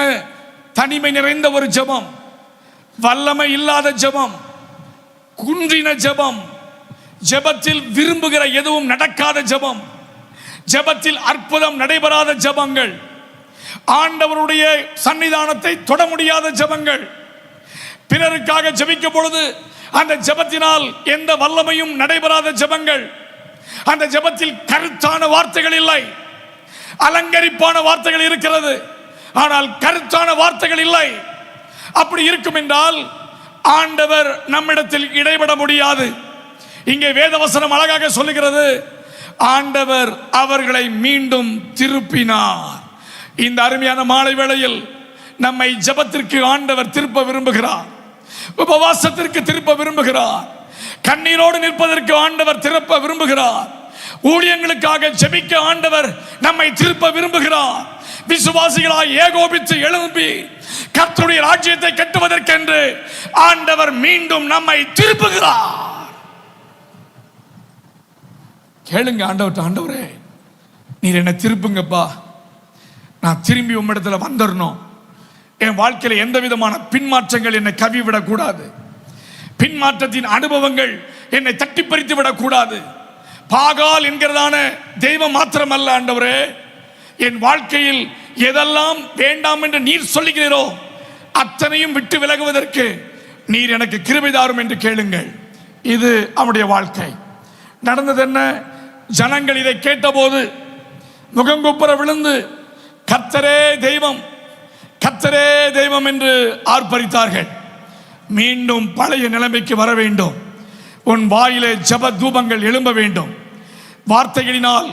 தனிமை நிறைந்த ஒரு ஜபம், வல்லமை இல்லாத ஜபம், குன்றின ஜபம், ஜபத்தில் விரும்புகிற எதுவும் நடக்காத ஜபம், ஜபத்தில் அற்புதம் நடைபெறாத ஜபங்கள், ஆண்டவருடைய சன்னிதானத்தை தொட முடியாத ஜபங்கள், பிறருக்காக ஜபிக்கும் பொழுது அந்த ஜபத்தினால் எந்த வல்லமையும் நடைபெறாத ஜபங்கள், அந்த ஜபத்தில் கருத்தான வார்த்தைகள் இல்லை, அலங்கரிப்பான வார்த்தைகள் இருக்கிறது, ஆனால் கருத்தான வார்த்தைகள் இல்லை. அப்படி இருக்கும் என்றால் ஆண்டவர் நம்மிடத்தில் இடைபட முடியாது. இங்கே வேதவசனம் அழகாக சொல்லுகிறது, ஆண்டவர் அவர்களை மீண்டும் திருப்பினார். இந்த அருமையான மாலை வேளையில் நம்மை ஜெபத்திற்கு ஆண்டவர் திருப்ப விரும்புகிறார், உபவாசத்திற்கு திருப்ப விரும்புகிறார், கண்ணீரோடு நிற்பதற்கு ஆண்டவர் திருப்ப விரும்புகிறார், ஊழியங்களுக்காக ஜெபிக்க ஆண்டவர் நம்மை திருப்ப விரும்புகிறார். விசுவாசிகளாய் ஏகோபித்து எழும்பி கர்த்தருடைய ராஜ்யத்தை கட்டுவதற்கென்று ஆண்டவர் மீண்டும் நம்மை திருப்புகிறார். கேளுங்க ஆண்டவர்கிட்ட, ஆண்டவரே நீர் என்னை திருப்புங்கப்பா, நான் திரும்பி உம்மிடத்துல வந்துடணும். என் வாழ்க்கையில் எந்த விதமான பின்மாற்றங்கள் என்னை கவி விடக்கூடாது, பின்மாற்றத்தின் அனுபவங்கள் என்னை தட்டி பறித்து விடக்கூடாது. பாகால் என்கிறதான தெய்வம் மாத்திரமல்ல ஆண்டவரே, என் வாழ்க்கையில் எதெல்லாம் வேண்டாம் என்று நீர் சொல்லுகிறீரோ அத்தனையும் விட்டு விலகுவதற்கு நீர் எனக்கு கிருபை தாரும் என்று கேளுங்கள். இது அவனுடைய வாழ்க்கை. நடந்தது என்ன? ஜனங்கள் இதை கேட்டபோது முகங்குப்புற விழுந்து கர்த்தரே தெய்வம், கர்த்தரே தெய்வம் என்று ஆர்ப்பரித்தார்கள். மீண்டும் பழைய நிலைமைக்கு வர வேண்டும். உன் வாயிலே ஜெப தூபங்கள் எழும்ப வேண்டும். வார்த்தைகளினால்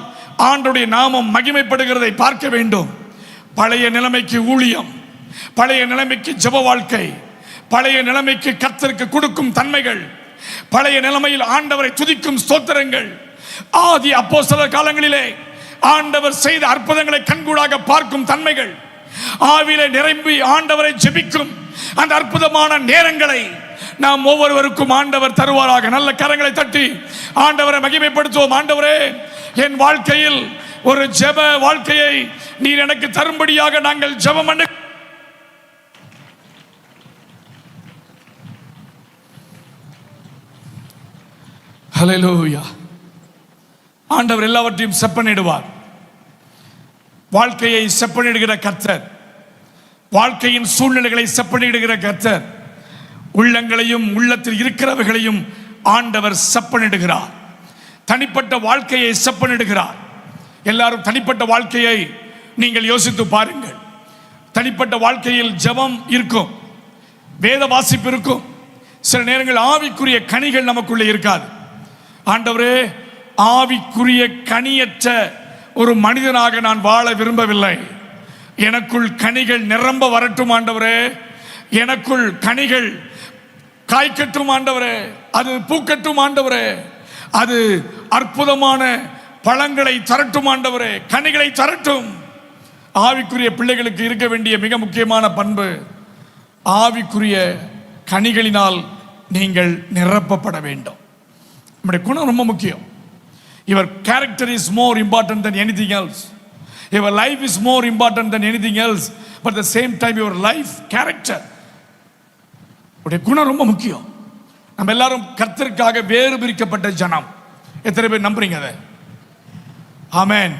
ஆண்டவருடைய நாமம் மகிமைப்படுகிறதை பார்க்க வேண்டும். பழைய நிலைமைக்கு ஊழியம், பழைய நிலைமைக்கு ஜெப வாழ்க்கை, பழைய நிலைமைக்கு கர்த்தருக்கு கொடுக்கும் தன்மைகள், பழைய நிலைமையில் ஆண்டவரை துதிக்கும் ஸ்தோத்திரங்கள், ஆதி அப்போஸ்தலர் காலங்களிலே ஆண்டவர் செய்த அற்புதங்களை கண்கூடாக பார்க்கும் தன்மைகள், ஆவிலே நிரம்பி ஆண்டவரை ஜெபிக்கும் அந்த அற்புதமான நேரங்களை நாம் ஒவ்வொருவருக்கும் ஆண்டவர் தருவாராக. நல்ல கரங்களை தட்டி ஆண்டவரை மகிமைப்படுத்துவோம். ஆண்டவரே, என் வாழ்க்கையில் ஒரு ஜெப வாழ்க்கையை நீர் எனக்கு தரும்படியாக நாங்கள் ஜெபம் பண்ண. ஹல்லேலூயா. ஆண்டவர் எல்லாவற்றையும் செப்பனிடுவார். வாழ்க்கையை செப்பனிடுகிற கர்த்தர், வாழ்க்கையின் சூழ்நிலைகளை செப்பனிடுகிற கர்த்தர், உள்ளங்களையும் உள்ளத்தில் இருக்கிறவர்களையும் ஆண்டவர் செப்பனிடுகிறார். தனிப்பட்ட வாழ்க்கையை செப்பனிடுகிறார். எல்லாரும் தனிப்பட்ட வாழ்க்கையை நீங்கள் யோசித்து பாருங்கள். தனிப்பட்ட வாழ்க்கையில் ஜெபம் இருக்கும், வேத வாசிப்பு இருக்கும். சில நேரங்கள் ஆவிக்குரிய கனிகள் நமக்குள்ளே இருக்காது. ஆண்டவரே, ஆவிக்குரிய கனியற்ற ஒரு மனிதனாக நான் வாழ விரும்பவில்லை. எனக்குள் கனிகள் நிரம்ப வரட்டும் ஆண்டவரே, எனக்குள் கனிகள் காய்க்கட்டும் ஆண்டவரே, அது பூக்கட்டும் ஆண்டவரே, அது அற்புதமான பழங்களை தரட்டும் ஆண்டவரே, கனிகளை தரட்டும். ஆவிக்குரிய பிள்ளைகளுக்கு இருக்க வேண்டிய மிக முக்கியமான பண்பு, ஆவிக்குரிய கனிகளினால் நீங்கள் நிரப்பப்பட வேண்டும். நம்முடைய குணம் ரொம்ப முக்கியம். Your character is more important than anything else. Your life is more important than anything else. But at the same time, your life, character, உடைய குணம் ரொம்ப முக்கியம். நம்ம எல்லாரும் கர்த்தருக்காக வேறு பிரிக்கப்பட்ட ஜனம். எத்தனை பேர் நம்புறீங்க அதை? ஆமென்.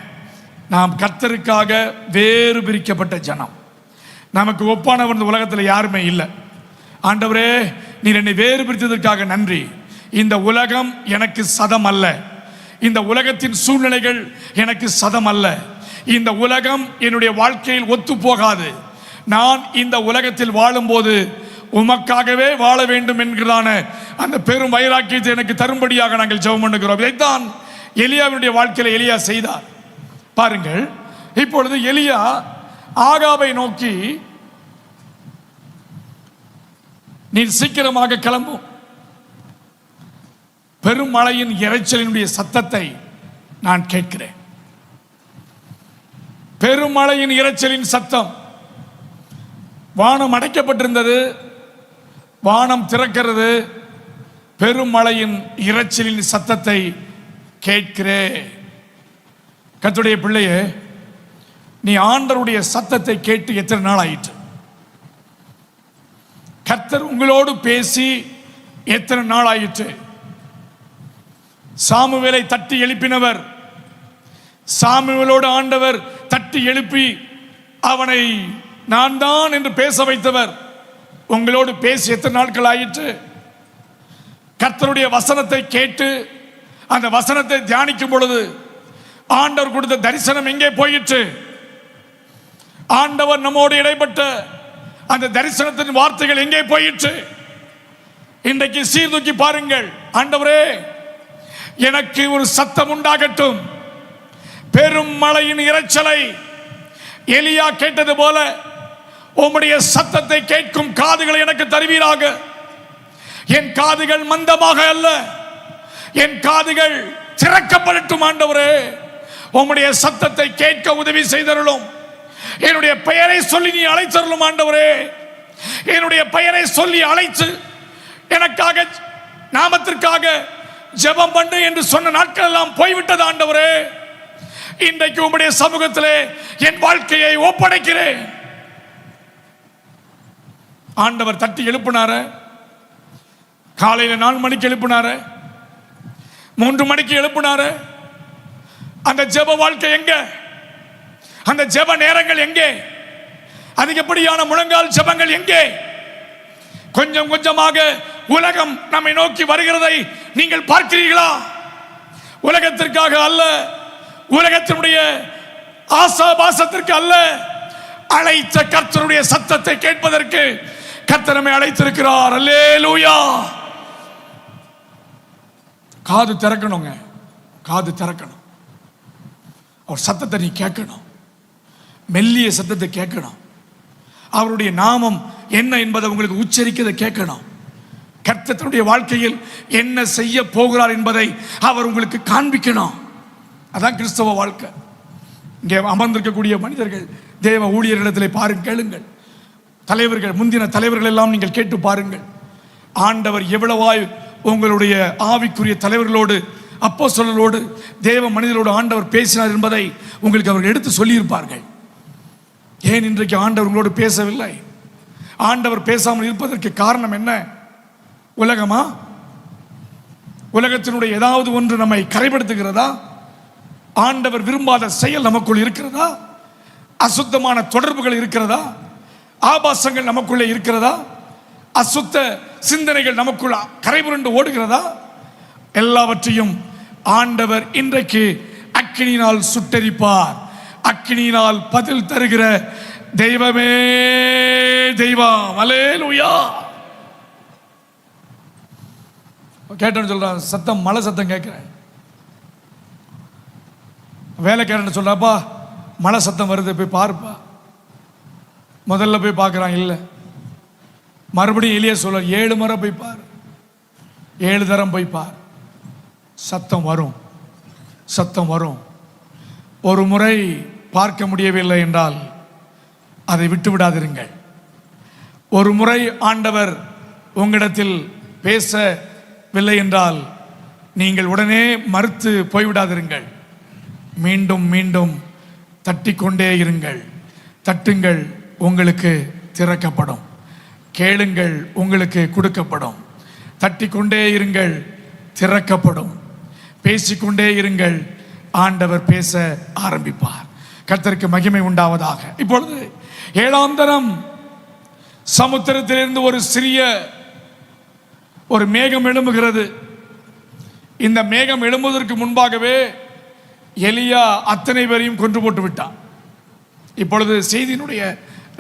நாம் கர்த்தருக்காக வேறு பிரிக்கப்பட்ட ஜனம். நமக்கு ஒப்பானவர் இந்த உலகத்தில் யாருமே இல்லை. ஆண்டவரே, நீர் என்னை வேறு பிரித்ததற்காக நன்றி. இந்த உலகம் எனக்கு சதம் அல்ல, இந்த உலகத்தின் சூழ்நிலைகள் எனக்கு சதம் அல்ல, இந்த உலகம் என்னுடைய வாழ்க்கையில் ஒத்து போகாது. நான் இந்த உலகத்தில் வாழும்போது உமக்காகவே வாழ வேண்டும் என்கிறதான அந்த பெரும் வைராக்கியத்தை எனக்கு தரும்படியாக நாங்கள் ஜெபம் பண்ணுகிறோம். இதைத்தான் எலியாவினுடைய வாழ்க்கையில் எலியா செய்தார். பாருங்கள், இப்பொழுது எலியா ஆகாபை நோக்கி, நீ சீக்கிரமாக கிளம்பும், பெரும் மழையின் இரைச்சலினுடைய சத்தத்தை நான் கேட்கிறேன். பெருமழையின் இரைச்சலின் சத்தம். வானம் அடைக்கப்பட்டிருந்தது, வானம் திறக்கிறது, பெருமழையின் இரைச்சலின் சத்தத்தை கேட்கிறேன். கர்த்தருடைய பிள்ளையே, நீ ஆண்டவருடைய சத்தத்தை கேட்டு எத்தனை நாள் ஆயிற்று? கர்த்தர் உங்களோடு பேசி எத்தனை நாள் ஆயிற்று? சாமுவேலை தட்டி எழுப்பினவர், சாமுவேலோடு ஆண்டவர் தட்டி எழுப்பி அவனை நான் தான் என்று பேச வைத்தவர் உங்களோடு பேசி எத்தனை நாட்கள் ஆயிற்று? கர்த்தருடைய வசனத்தை கேட்டு அந்த வசனத்தை தியானிக்கும் பொழுது ஆண்டவர் கொடுத்த தரிசனம் எங்கே போயிற்று? ஆண்டவர் நம்மோடு இடைப்பட்ட அந்த தரிசனத்தின் வார்த்தைகள் எங்கே போயிற்று? இன்றைக்கு சீர்தூக்கி பாருங்கள். ஆண்டவரே, எனக்கு ஒரு சத்தம் உண்டாகட்டும், பெரும் மழையின் இரைச்சலை எலியா கேட்டது போல உம்முடைய சத்தத்தை கேட்கும் காதுகளை எனக்கு தருவீராக. என் காதுகள் மந்தமாக அல்ல, என் காதுகள் திறக்கப்படட்டும் ஆண்டவரே. உம்முடைய சத்தத்தை கேட்க உதவி செய்தருளும். என்னுடைய பெயரை சொல்லி நீ அழைத்தருளும் ஆண்டவரே. என்னுடைய பெயரை சொல்லி அழைத்து எனக்காக நாமத்திற்காக ஜெபம் பண்ணு என்று சொன்ன நாட்கள் எல்லாம் போய்விட்டது ஆண்டவரே. இன்றைக்கு உம்முடைய சமூகத்திலே என் வாழ்க்கையை ஒப்படைக்கிறேன். ஆண்டவர் தட்டி எழுப்பினார. காலையில 4 மணிக்கு எழுப்பினார, 3 மணிக்கு எழுப்பினார. அந்த ஜெப வாழ்க்கை எங்க? அந்த ஜெப நேரங்கள் எங்கே? அதிகப்படியான முழங்கால் ஜெபங்கள் எங்கே? கொஞ்சம் கொஞ்சமாக உலகம் நம்மை நோக்கி வருகிறதை நீங்கள் பார்க்கிறீர்களா? உலகத்திற்காக அல்ல, உலகத்தினுடைய ஆசாபாசத்திற்கு அல்ல, அழைத்த கர்த்தருடைய சத்தத்தை கேட்பதற்கு கர்த்தர் நம்மை அழைத்திருக்கிறார். அல்லேலூயா. காது திறக்கணுங்க, காது திறக்கணும். அவர் சத்தத்தை நீ கேட்கணும், மெல்லிய சத்தத்தை கேட்கணும். அவருடைய நாமம் என்ன என்பதை உங்களுக்கு உச்சரிக்கதை கேட்கணும். கர்த்தருடைய வாழ்க்கையில் என்ன செய்ய போகிறார் என்பதை அவர் உங்களுக்கு காண்பிக்கணும். அதான் கிறிஸ்தவ வாழ்க்கை. இங்கே அமர்ந்திருக்கக்கூடிய மனிதர்கள், தேவ ஊழியர்களிடத்தில் பாருங்கள், கேளுங்கள். தலைவர்கள், முந்தின தலைவர்கள் எல்லாம் நீங்கள் கேட்டு பாருங்கள். ஆண்டவர் எவ்வளவாய் உங்களுடைய ஆவிக்குரிய தலைவர்களோடு, அப்போஸ்தலர்களோடு, தேவ மனிதர்களோடு ஆண்டவர் பேசினார் என்பதை உங்களுக்கு அவர்கள் எடுத்து சொல்லியிருப்பார்கள். ஏன் இன்றைக்கு ஆண்டவர் உங்களோடு பேசவில்லை? ஆண்டவர் பேசாமல் இருப்பதற்கு காரணம் என்ன? உலகமா? உலகத்தினுடைய ஏதாவது ஒன்று நம்மை கரைப்படுத்துகிறதா? ஆண்டவர் விரும்பாத செயல் நமக்குள் இருக்கிறதா? அசுத்தமான தொடர்புகள் இருக்கிறதா? ஆபாசங்கள் நமக்குள்ளே இருக்கிறதா? அசுத்த சிந்தனைகள் நமக்குள்ள கரைபுரண்டு ஓடுகிறதா? எல்லாவற்றையும் ஆண்டவர் இன்றைக்கு அக்கினியினால் சுட்டரிப்பார். அக்கினியினால் பதில் தருகிற தெய்வமே தெய்வம். அல்லேலூயா. கேட்டேன்னு சொல்றான், சத்தம் மழை சத்தம் கேட்கிறேன். வேலைக்காரன் சொல்றாப்பா மழை சத்தம் வருது, போய் பாருப்பா. முதல்ல போய் பார்க்குறான், இல்லை. மறுபடியும் எலியா சொல்ல, 7 முறை போய் பார், 7 தரம் போய் பார். சத்தம் வரும், சத்தம் வரும். ஒரு முறை பார்க்க முடியவில்லை என்றால் அதை விட்டு விடாதிருங்கள். ஒரு முறை ஆண்டவர் உங்களிடத்தில் பேசவில்லை என்றால் நீங்கள் உடனே மறுத்து போய்விடாதிருங்கள். மீண்டும் மீண்டும் தட்டிக்கொண்டே இருங்கள். தட்டுங்கள், உங்களுக்கு திறக்கப்படும். கேளுங்கள், உங்களுக்கு கொடுக்கப்படும். தட்டிக்கொண்டே இருங்கள், திறக்கப்படும். பேசிக்கொண்டே இருங்கள், ஆண்டவர் பேச ஆரம்பிப்பார். கர்த்தருக்கு மகிமை உண்டாவதாக. இப்பொழுது 7ஆம் தரம் சமுத்திரத்திலிருந்து ஒரு சிறிய ஒரு மேகம் எழும்புகிறது. இந்த மேகம் எழும்புவதற்கு முன்பாகவே எலியா அத்தனை பேரையும் கொன்று போட்டு விட்டான். இப்பொழுது செய்தியினுடைய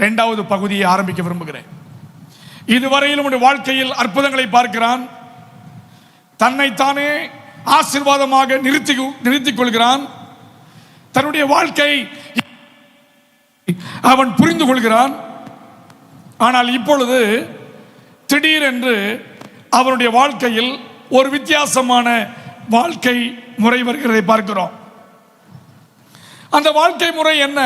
2வது பகுதியை ஆரம்பிக்க விரும்புகிறேன். இதுவரையில் நம்முடைய வாழ்க்கையில் அற்புதங்களை பார்க்கிறான். தன்னைத்தானே ஆசீர்வாதமாக நிறுத்திக் கொள்கிறான். தன்னுடைய வாழ்க்கை அவன் புரிந்து கொள்கிறான். ஆனால் இப்பொழுது திடீரென்று அவனுடைய வாழ்க்கையில் ஒரு வித்தியாசமான வாழ்க்கை முறை வருகிறதை பார்க்கிறோம். அந்த வாழ்க்கை முறை என்ன?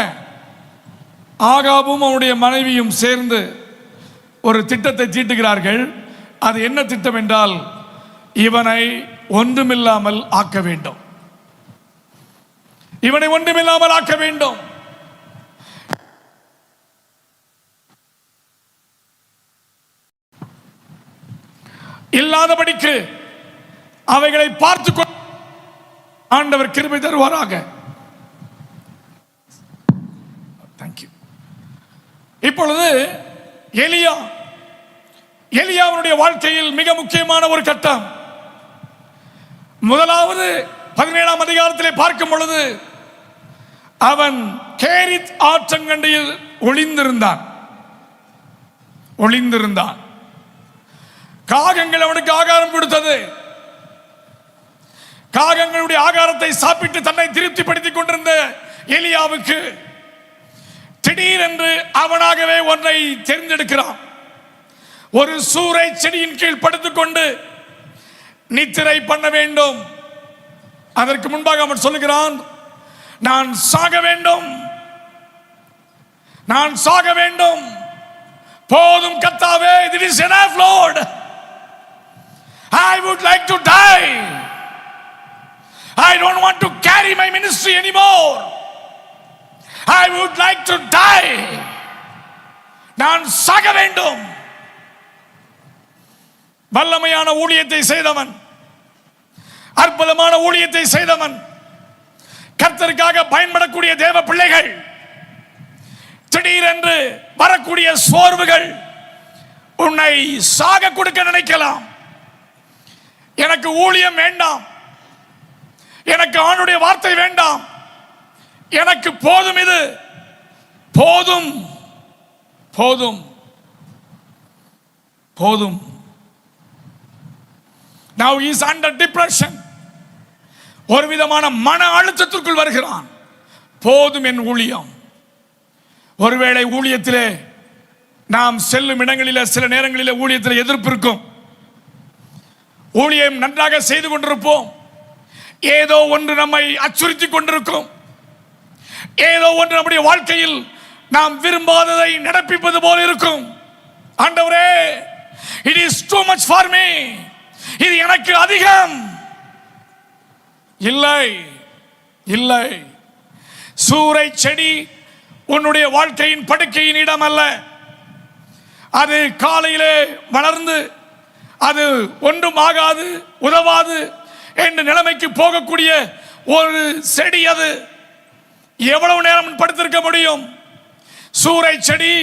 ஆகாபும் அவனுடைய மனைவியும் சேர்ந்து ஒரு திட்டத்தை தீட்டுகிறார்கள். அது என்ன திட்டம் என்றால், இவனை ஒன்றுமில்லாமல் ஆக்க வேண்டும். இவனை ஒன்றுமில்லாமல் ஆக்க வேண்டும். இல்லாதபடிக்கு அவைகளை பார்த்து ஆண்டவர் கிருபை தருவாராக. தேங்க்யூ. இப்பொழுது எலியாவுடைய வாழ்க்கையில் மிக முக்கியமான ஒரு கட்டம். முதலாவது 17ஆம் அதிகாரத்திலே பார்க்கும் பொழுது அவன் கேரித் ஆற்றங்கரையில் ஒளிந்திருந்தான். காகங்கள் அவனுக்கு ஆகாரம் கொடுத்தது. காகங்களுடைய ஆகாரத்தை சாப்பிட்டு தன்னை திருப்திப்படுத்திக் கொண்டிருந்த எலியாவுக்கு திடீரென்று அவனாகவே ஒன்றை தெரிந்தெடுக்கிறான். ஒரு சூறை செடியின் கீழ் படுத்துக்கொண்டு நித்திரை பண்ண வேண்டும். அதற்கு முன்பாக அவன் சொல்லுகிறான், நான் சாக வேண்டும், நான் சாக வேண்டும். போதும் கர்த்தாவே, it is enough Lord, I would like to die, I don't want to carry my ministry anymore, I would like to die, நான் சாக வேண்டும். வல்லமையான ஊழியத்தை செய்தவன், அற்புதமான ஊழியத்தை செய்தவன், கர்த்தருக்காக பயன்படக்கூடிய தேவ பிள்ளைகள், திடீரென்று வரக்கூடிய சோர்வுகள் உன்னை சாக கொடுக்க நினைக்கலாம். எனக்கு ஊழியம் வேண்டாம், எனக்கு ஆண்டுடைய வார்த்தை வேண்டாம், எனக்கு போதும், இது போதும் போதும் போதும். Now he is under depression. ஒரு விதமான மன அழுத்தத்திற்குள் வருகிறான். போதும் என் ஊழியம். ஒருவேளை ஊழியத்திலே நாம் செல்லும் இடங்களிலே சில நேரங்களிலே ஊழியத்திலே எதிர்ப்பு இருக்கும். ஊழியம் நன்றாக செய்து கொண்டிருப்போம், ஏதோ ஒன்று நம்மை அச்சுறுத்தி கொண்டிருக்கும், ஏதோ ஒன்று நம்முடைய வாழ்க்கையில் நாம் விரும்பாததை நடப்பிப்பது போல இருக்கும். ஆண்டவரே, it is too much for me, இது எனக்கு அதிகம். இல்லை இல்லை, சூறை செடி உன்னுடைய வாழ்க்கையின் படுக்கையின் இடம் அல்ல. அது காலையிலே வளர்ந்து அது ஒன்றும் ஆகாது, உதவாது என்ற நிலைமைக்கு போகக்கூடிய ஒரு செடி. அது எவ்வளவு நேரம் படுத்திருக்க முடியும்? சூறை செடி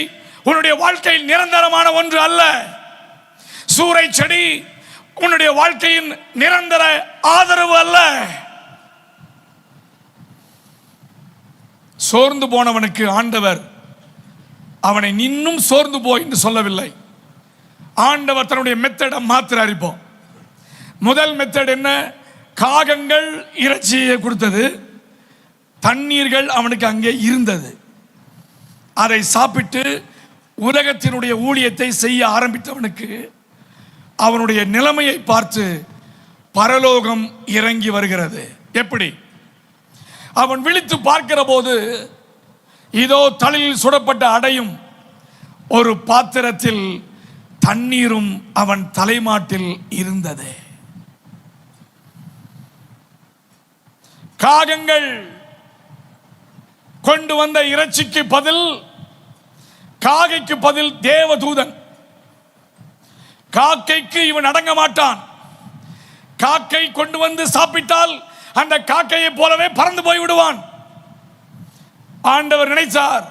உன்னுடைய வாழ்க்கையில் நிரந்தரமான ஒன்று அல்ல. சூறை செடி உன்னுடைய வாழ்க்கையின் நிரந்தர ஆதரவு அல்ல. சோர்ந்து போனவனுக்கு ஆண்டவர் அவனை இன்னும் சோர்ந்து போய் என்று சொல்லவில்லை. ஆண்டவர் தன்னுடைய மெத்தடை மாத்திர அறிப்போம். முதல் மெத்தட் என்ன? காகங்கள் இறைச்சியை கொடுத்தது, தண்ணீர்கள் அவனுக்கு அங்கே இருந்தது. அதை சாப்பிட்டு உலகத்தினுடைய ஊழியத்தை செய்ய ஆரம்பித்தவனுக்கு அவனுடைய நிலைமையை பார்த்து பரலோகம் இறங்கி வருகிறது. எப்படி? அவன் விழித்து பார்க்கிற போது இதோ தலையில் சுடப்பட்ட அடையும் ஒரு பாத்திரத்தில் தண்ணீரும் அவன் தலைமாட்டில் இருந்தது. காகங்கள் கொண்டு வந்த இறைச்சிக்கு பதில், காகைக்கு பதில் தேவதூதன். காக்கைக்கு இவன் அடங்க மாட்டான். காக்கை கொண்டு வந்து சாப்பிட்டால் அந்த காக்கையை போலவே பறந்து போய் விடுவான். ஆண்டவர் நினைத்தார்,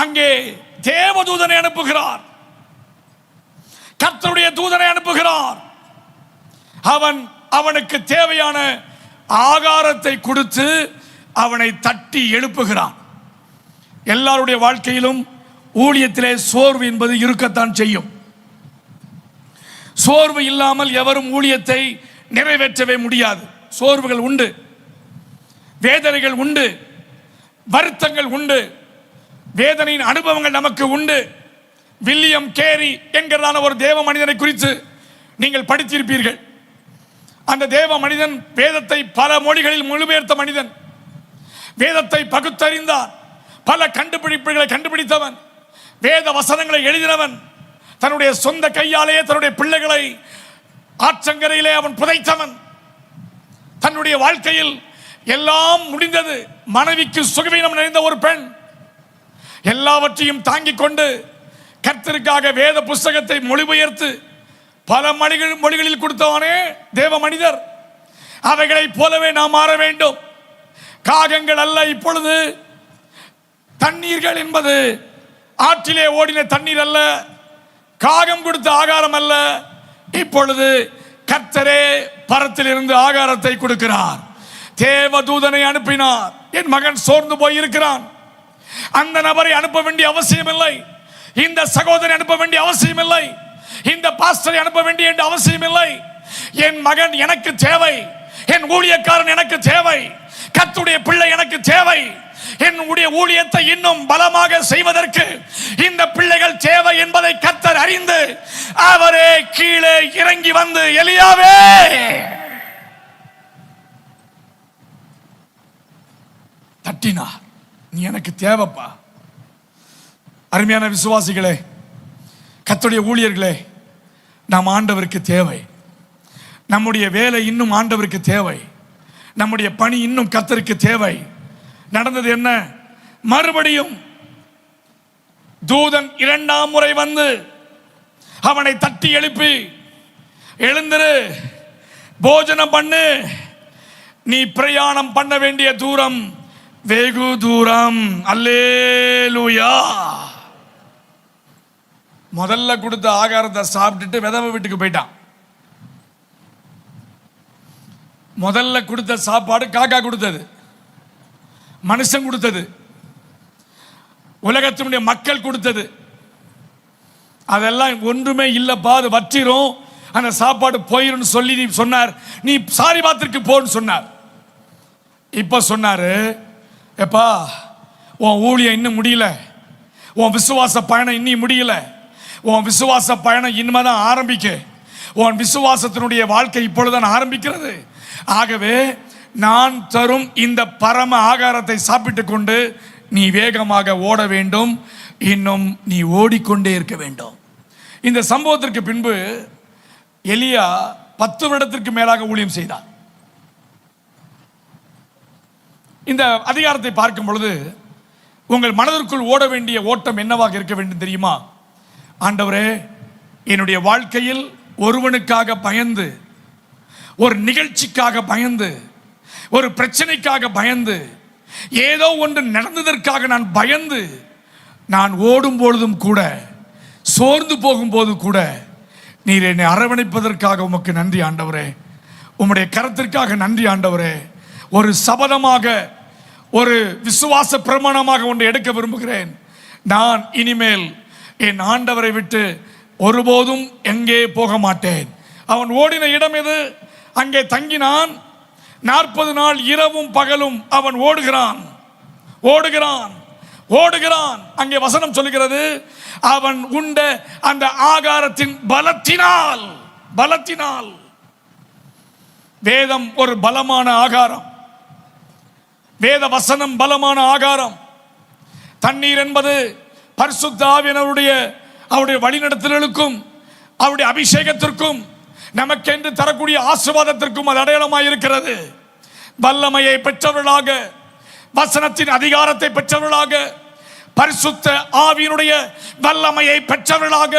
அங்கே தேவதூதனை அனுப்புகிறார், கர்த்தருடைய தூதனை அனுப்புகிறார். அவனுக்கு தேவையான ஆகாரத்தை கொடுத்து அவனை தட்டி எழுப்புகிறான். எல்லாருடைய வாழ்க்கையிலும் ஊழியத்திலே சோர்வு என்பது இருக்கத்தான் செய்யும். சோர்வு இல்லாமல் எவரும் ஊழியத்தை நிறைவேற்றவே முடியாது. சோர்வுகள் உண்டு, வேதனைகள் உண்டு, வருத்தங்கள் உண்டு, வேதனையின் அனுபவங்கள் நமக்கு உண்டு. வில்லியம் கேரி என்கிறதான ஒரு தேவ மனிதனை குறித்து நீங்கள் படித்திருப்பீர்கள். அந்த தேவ மனிதன் வேதத்தை பல மொழிகளில் மொழிபெயர்த்த மனிதன், வேதத்தை பகுத்தறிந்தார், பல கண்டுபிடிப்புகளை கண்டுபிடித்தவன், வேத வசனங்களை எழுதினவன், தன்னுடைய சொந்த கையாலேயே தன்னுடைய பிள்ளைகளை ஆற்றங்கரையிலே அவன் புதைத்தவன். தன்னுடைய வாழ்க்கையில் எல்லாம் முடிந்தது. மனைவிக்கு சுகவீனம் நிறைந்த ஒரு பெண், எல்லாவற்றையும் தாங்கிக் கொண்டு கர்த்தருக்காக வேத புஸ்தகத்தை மொழிபெயர்த்து பல மொழிகளில் கொடுத்தவனே தேவ மனிதர். அவைகளைப் போலவே நாம் மாற வேண்டும். காகங்கள் அல்ல, இப்பொழுது தண்ணீர்கள் என்பது ஆற்றிலே ஓடின தண்ணீர் அல்ல, காகம் கொடுத்த ஆகாரம் அல்ல. இப்பொழுது கர்த்தரே பரத்திலிருந்து ஆகாரத்தை கொடுக்கிறார். தேவதூதனை அனுப்பினார். என் மகன் சோர்ந்து போய் இருக்கிறான், அந்த நபரை அனுப்ப வேண்டிய அவசியம் இல்லை, இந்த சகோதரி அனுப்ப வேண்டிய அவசியம் இல்லை, இந்த பாஸ்டரை அனுப்ப வேண்டிய அவசியம் இல்லை. என் மகன் எனக்கு தேவை, என் ஊழியக்காரன் எனக்கு தேவை, கர்த்தருடைய பிள்ளை எனக்கு தேவை. என்னுடைய ஊழியத்தை இன்னும் பலமாக செய்வதற்கு இந்த பிள்ளைகள் தேவை என்பதை கர்த்தர் அறிந்து அவரே கீழே இறங்கி வந்து, எலியாவே தட்டினார். நீ எனக்கு தேவைப்பா. அருமையான விசுவாசிகளே, கர்த்தருடைய ஊழியர்களே, நாம் ஆண்டவருக்கு தேவை. நம்முடைய வேலை இன்னும் ஆண்டவருக்கு தேவை. நம்முடைய பணி இன்னும் கர்த்தருக்கு தேவை. நடந்தது என்ன? மறுபடியும் தூதன் இரண்டாம் முறை வந்து அவனை தட்டி எழுப்பி, எழுந்திரு, போஜனம் பண்ணு, நீ பிரயாணம் பண்ண வேண்டிய தூரம் வெகு தூரம். அல்லேலூயா. முதல்ல கொடுத்த ஆகாரத்தை சாப்பிட்டுட்டு விதவை வீட்டுக்கு போயிட்டான். முதல்ல கொடுத்த சாப்பாடு காக்கா கொடுத்தது, மனுஷன் கொடுத்தது, உலகத்தினுடைய மக்கள் கொடுத்தது. அதெல்லாம் ஒன்றுமே இல்லப்பா, அது வற்றிரும், அந்த சாப்பாடு போயிரும் சொல்லி சொன்னார். நீ சாரி பாத்திற்கு போன்னு சொன்னார். இப்ப சொன்னாரு, எப்பா உன் ஊழியம் இன்னும் முடியல, உன் விசுவாச பயணம் இன்னும் முடியல, உன் விசுவாச பயணம் இனிமேதான் ஆரம்பிக்க, உன் விசுவாசத்தினுடைய வாழ்க்கை இப்பொழுதுதான் ஆரம்பிக்கிறது. ஆகவே நான் தரும் இந்த பரம ஆகாரத்தை சாப்பிட்டு கொண்டு நீ வேகமாக ஓட வேண்டும், இன்னும் நீ ஓடிக்கொண்டே இருக்க வேண்டும். இந்த சம்பவத்திற்கு பின்பு எலியா 10 வருடத்திற்கு மேலாக ஊழியம் செய்தார். இந்த அதிகாரத்தை பார்க்கும் பொழுது உங்கள் மனதிற்குள் ஓட வேண்டிய ஓட்டம் என்னவாக இருக்க வேண்டும் தெரியுமா? ஆண்டவரே, என்னுடைய வாழ்க்கையில் ஒருவனுக்காக பயந்து, ஒரு நிகழ்ச்சிக்காக பயந்து, ஒரு பிரச்சனைக்காக பயந்து, ஏதோ ஒன்று நடந்ததற்காக நான் பயந்து, நான் ஓடும் பொழுதும் கூட, சோர்ந்து போகும்போது கூட நீர் என்னை அரவணைப்பதற்காக உமக்கு நன்றி ஆண்டவரே. உம்முடைய கரத்திற்காக நன்றி ஆண்டவரே. ஒரு சபதமாக, ஒரு விசுவாச பிரமாணமாக ஒன்று எடுக்க விரும்புகிறேன். நான் இனிமேல் என் ஆண்டவரை விட்டு ஒருபோதும் எங்கே போக மாட்டேன். அவன் ஓடின இடம் எது? அங்கே தங்கினான். 40 நாள் இரவும் பகலும் அவன் ஓடுகிறான், ஓடுகிறான், ஓடுகிறான். அங்கே வசனம் சொல்லுகிறது, அவன் உண்ட அந்த ஆகாரத்தின் பலத்தினால், பலத்தினால். வேதம் ஒரு பலமான ஆகாரம், வேத வசனம் பலமான ஆகாரம். தண்ணீர் என்பது பரிசுத்த ஆவியானவருடைய அவருடைய வழிநடத்தலுக்கும் அவருடைய அபிஷேகத்திற்கும் நமக்கென்று தரக்கூடிய ஆசீர்வாதத்திற்கும் அது அடையாளமாக இருக்கிறது. வல்லமையை பெற்றவர்களாக, வசனத்தின் அதிகாரத்தை பெற்றவர்களாக, பரிசுத்த ஆவியினுடைய வல்லமையை பெற்றவர்களாக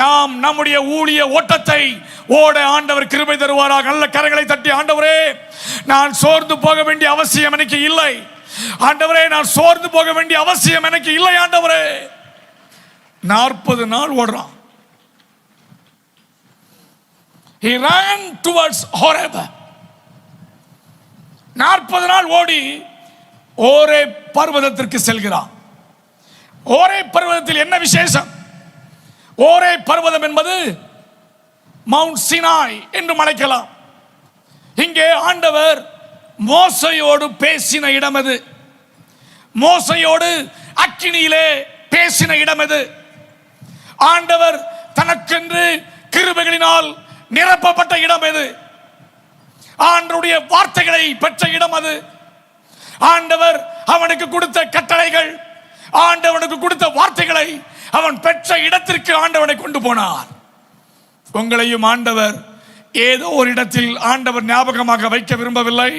நாம் நம்முடைய ஊழிய ஓட்டத்தை ஓட ஆண்டவர் கிருபை தருவாராக. நல்ல கரங்களை தட்டி, ஆண்டவரே, நான் சோர்ந்து போக வேண்டிய அவசியம் எனக்கு இல்லை. ஆண்டவரே, நான் சோர்ந்து போக வேண்டிய அவசியம் எனக்கு இல்லை. ஆண்டவரே, 40 நாள் ஓடுறான். He ran towards Horeb. 40 நாள் ஓடி ஓரே பர்வதத்திற்கு செல்கிறான். ஓரே பர்வதத்தில் என்ன விசேஷம்? ஓரே பர்வதம் என்பது மவுண்ட் சினாய் என்று அழைக்கலாம். இங்கே ஆண்டவர் மோசையோடு பேசின இடம் எது? மோசையோடு அக்கினியிலே பேசின இடம் எது? ஆண்டவர் தனக்கென்று கிருபைகளினால் நிரப்பப்பட்ட இடம் எது? ஆண்டவருடைய வார்த்தைகளை பெற்ற இடம் அது. ஆண்டவர் அவனுக்கு கொடுத்த கட்டளைகள், ஆண்டவனுக்கு கொடுத்த வார்த்தைகளை அவன் பெற்ற இடத்திற்கு ஆண்டவனை கொண்டு போனார். உங்களையும் ஆண்டவர் ஏதோ ஒரு இடத்தில் ஆண்டவர் ஞாபகமாக வைக்க விரும்பவில்லை.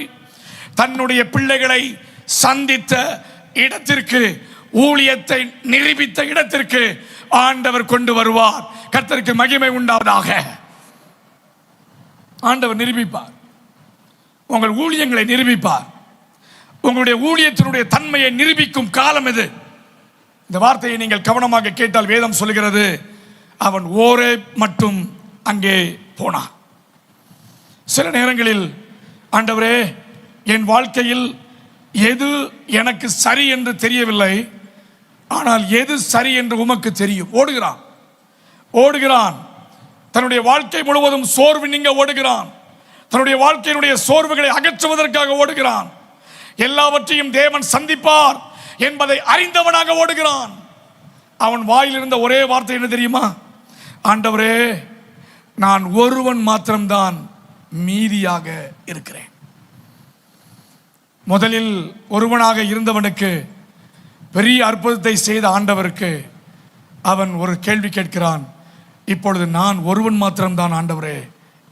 தன்னுடைய பிள்ளைகளை சந்தித்த இடத்திற்கு, ஊழியத்தை நிரூபித்த இடத்திற்கு ஆண்டவர் கொண்டு வருவார். கர்த்தருக்கு மகிமை உண்டாவதாக. ஆண்டவர் நிரூபிப்பார், உங்கள் ஊழியங்களை நிரூபிப்பார். உங்களுடைய ஊழியத்தினுடைய தன்மையை நிரூபிக்கும் காலம் இது. இந்த வார்த்தையை நீங்கள் கவனமாக கேட்டால் வேதம் சொல்கிறது, அவன் ஓரே மட்டும் அங்கே போனான். சில நேரங்களில் ஆண்டவரே, என் வாழ்க்கையில் எது எனக்கு சரி என்று தெரியவில்லை, ஆனால் எது சரி என்று உமக்கு தெரியும். ஓடுகிறான், ஓடுகிறான். தன்னுடைய வாழ்க்கை முழுவதும் சோர்வு நீங்க ஓடுகிறான். தன்னுடைய வாழ்க்கையினுடைய சோர்வுகளை அகற்றுவதற்காக ஓடுகிறான். எல்லாவற்றையும் தேவன் சந்திப்பார் என்பதை அறிந்தவனாக ஓடுகிறான். அவன் வாயில் இருந்த ஒரே வார்த்தை என்ன தெரியுமா? ஆண்டவரே, நான் ஒருவன் மாத்திரம்தான் மீதியாக இருக்கிறேன். முதலில் ஒருவனாக இருந்தவனுக்கு பெரிய அற்புதத்தை செய்த ஆண்டவருக்கு அவன் ஒரு கேள்வி கேட்கிறான். இப்பொழுது நான் ஒருவன் மாத்திரம்தான் ஆண்டவரே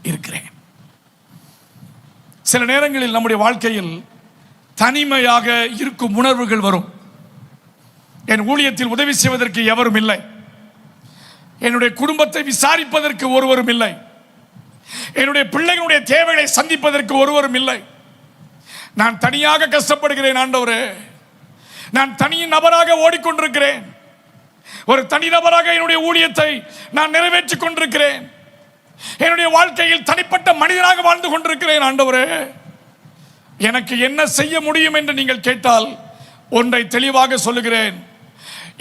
இருக்கிறேன். சில நேரங்களில் நம்முடைய வாழ்க்கையில் தனிமையாக இருக்கும் உணர்வுகள் வரும். என் ஊழியத்தில் உதவி செய்வதற்கு எவரும் இல்லை, என்னுடைய குடும்பத்தை விசாரிப்பதற்கு ஒருவரும் இல்லை, என்னுடைய பிள்ளைகளுடைய தேவைகளை சந்திப்பதற்கு ஒருவரும் இல்லை, நான் தனியாக கஷ்டப்படுகிறேன் ஆண்டவரே, நான் தனி நபராக ஓடிக்கொண்டிருக்கிறேன், ஒரு தனிநபராக என்னுடைய ஊழியத்தை நான் நிறைவேற்றிக் கொண்டிருக்கிறேன், என்னுடைய வாழ்க்கையில் தனிப்பட்ட மனிதனாக வாழ்ந்து கொண்டிருக்கிறேன் ஆண்டவரே, எனக்கு என்ன செய்ய முடியும் என்று நீங்கள் கேட்டால் ஒன்றை தெளிவாக சொல்லுகிறேன்.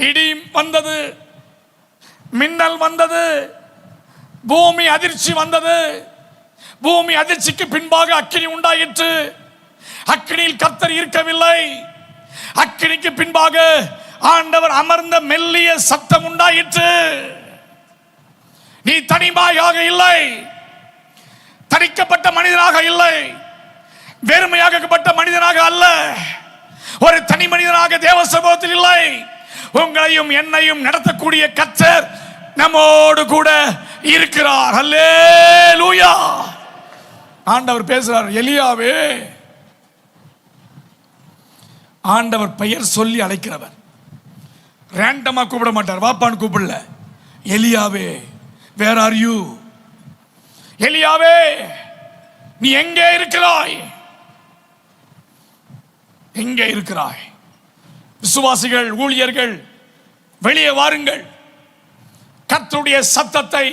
இடி வந்தது, மின்னல் வந்தது, பூமி அதிர்ச்சி வந்தது, பூமி அதிர்ச்சிக்கு பின்பாக அக்கினி உண்டாயிற்று. அக்கினியில் கர்த்தர் இருக்கவில்லை, அக்கினிக்கு பின்பாக ஆண்டவர் அமர்ந்த மெல்லிய சத்தம் உண்டாயிற்று. நீ தனிமையாக இல்லை, தனிக்கப்பட்ட மனிதனாக இல்லை, வெறுமையாக்கப்பட்ட மனிதனாக அல்ல, ஒரு தனி மனிதனாக தேவ சமூகத்தில் இல்லை. உங்களையும் என்னையும் நடத்தக்கூடிய கர்த்தர் நம்மோடு கூட இருக்கிறார். அல்லேலூயா. ஆண்டவர் பேசுறார். எலியாவே, ஆண்டவர் பெயர் சொல்லி அழைக்கிறவர், ரேண்டமா கூப்பிட மாட்டார், வாப்பான்னு கூப்பிடல. எலியாவே, வேர் ஆர் யூ? எலியாவே, நீ எங்கே இருக்கிறாய்? எங்கே இருக்கிறாய்? விசுவாசிகள், ஊழியர்கள், வெளியே வாருங்கள், கர்த்தருடைய சத்தத்தை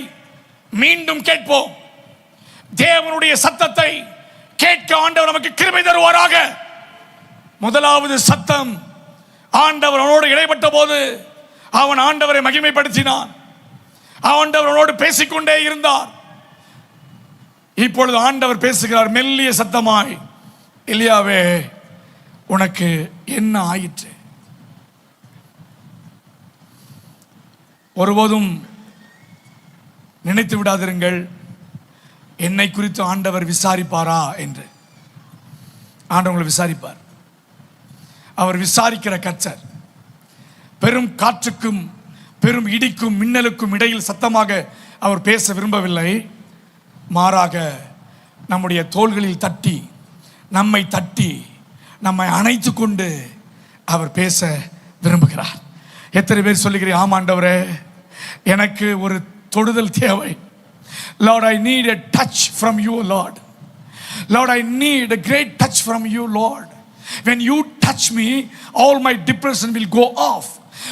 மீண்டும் கேட்போம். தேவனுடைய சத்தத்தை கேட்க ஆண்டவர் நமக்கு கிருபை தருவாராக. முதலாவது சத்தம், ஆண்டவர் அவனோடு இடைப்பட்ட போது அவன் ஆண்டவரை மகிமைப்படுத்தினான், ஆண்டவரோடு பேசிக்கொண்டே இருந்தார். இப்பொழுது ஆண்டவர் பேசுகிறார் மெல்லிய சத்தமாய், எலியாவே, உனக்கு என்ன ஆயிற்று? ஒருபோதும் நினைத்து விடாதிருங்கள் என்னை குறித்து ஆண்டவர் விசாரிப்பாரா என்று. ஆண்டவங்களை விசாரிப்பார். அவர் விசாரிக்கிற கர்த்தர். பெரும் காற்றுக்கும் பெரும் இடிக்கும் மின்னலுக்கும் இடையில் சத்தமாக அவர் பேச விரும்பவில்லை. மாறாக நம்முடைய தோள்களில் தட்டி, நம்மை அணைத்து கொண்டு அவர் பேச விரும்புகிறார். எத்தனை பேர் சொல்லுகிறீர்கள், ஆமாண்டவரே, எனக்கு ஒரு தொடுதல் தேவை. Lord, I need a touch from you, Lord. Lord, I need a great touch from you, Lord. When you touch me, all my depression will go off.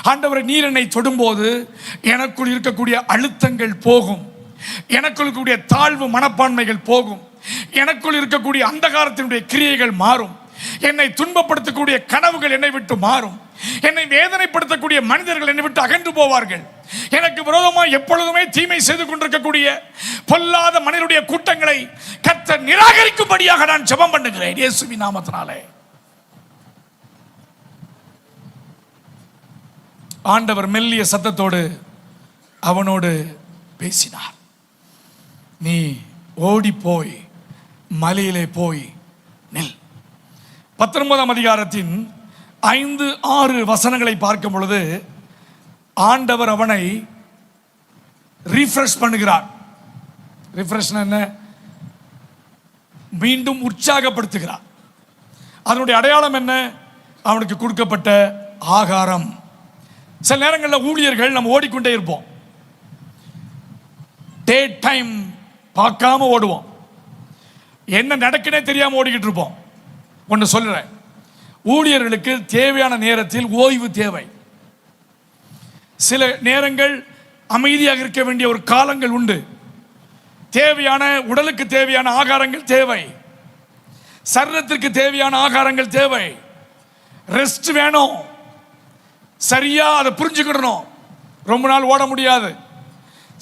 ஆண்டவரே, நீர் என்னை தொடும்போது எனக்குள் இருக்கக்கூடிய அழுத்தங்கள் போகும், எனக்குள் இருக்கக்கூடிய தாழ்வு மனப்பான்மைகள் போகும், எனக்குள் இருக்கக்கூடிய அந்தகாரத்தினுடைய கிரியைகள் மாறும், என்னை துன்பப்படுத்தக்கூடிய கனவுகள் என்னை விட்டு மாறும், என்னை வேதனைப்படுத்தக்கூடிய மனிதர்கள் என்னை விட்டு அகன்று போவார்கள். எனக்கு விரோதமாக எப்பொழுதுமே தீமை செய்து கொண்டிருக்கக்கூடிய பொல்லாத மனிதனுடைய கூட்டங்களை கர்த்தர் நிராகரிக்கும்படியாக நான் ஜெபம் பண்ணுகிறேன் இயேசுவின் நாமத்தினாலே. ஆண்டவர் மெல்லிய சத்தத்தோடு அவனோடு பேசினார். நீ ஓடி போய் மலையிலே போய் நில். 19ஆம் அதிகாரத்தின் 5-6 வசனங்களை பார்க்கும் பொழுது ஆண்டவர் அவனை ரீஃப்ரெஷ் பண்ணுகிறார். ரீஃப்ரெஷ் என்ன? மீண்டும் உற்சாகப்படுத்துகிறார். அதனுடைய அடையாளம் என்ன? அவனுக்கு கொடுக்கப்பட்ட ஆகாரம். சில நேரங்களில் ஊழியர்கள் நம்ம ஓடிக்கொண்டே இருப்போம், டே டைம் பார்க்காம ஓடுவோம், என்ன நடக்குனே தெரியாம ஓடிக்கிட்டு இருப்போம். ஒன்று சொல்றேன், ஊழியர்களுக்கு தேவையான நேரத்தில் ஓய்வு தேவை. சில நேரங்கள் அமைதியாக இருக்க வேண்டிய ஒரு காலங்கள் உண்டு. தேவையான உடலுக்கு தேவையான ஆகாரங்கள் தேவை, சரீரத்திற்கு தேவையான ஆகாரங்கள் தேவை, ரெஸ்ட் வேணும். சரியா அதை புரிஞ்சுக்கிடணும். ரொம்ப நாள் ஓட முடியாது.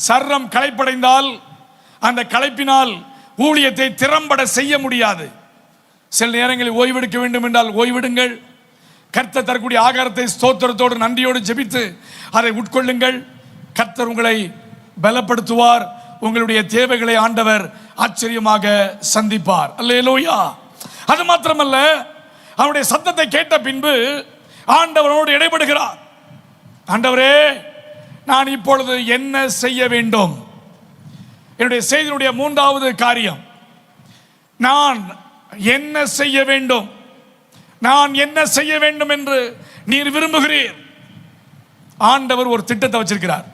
சரீரம் களைப்படைந்தால் அந்த களைப்பினால் ஊழியத்தை திறம்பட செய்ய முடியாது. சில நேரங்களில் ஓய்வெடுக்க வேண்டும் என்றால் ஓய்வெடுங்கள். கர்த்தர் தரக்கூடிய ஆகாரத்தை ஸ்தோத்திரத்தோடு நன்றியோடு ஜெபித்து அதை உட்கொள்ளுங்கள். கர்த்தர் உங்களை பலப்படுத்துவார். உங்களுடைய தேவைகளை ஆண்டவர் ஆச்சரியமாக சந்திப்பார். அல்லேலூயா. அது மாத்திரமல்ல, அவருடைய சத்தத்தை கேட்ட பின்பு ஆண்டவரோடு இடைபடுகிறார். ஆண்டவரே, நான் இப்பொழுது என்ன செய்ய வேண்டும்? என்னுடைய செய்தியினுடைய மூன்றாவது காரியம், நான் என்ன செய்ய வேண்டும், நான் என்ன செய்ய வேண்டும் என்று நீர் விரும்புகிறீர். ஆண்டவர் ஒரு திட்டத்தை வச்சிருக்கிறார்.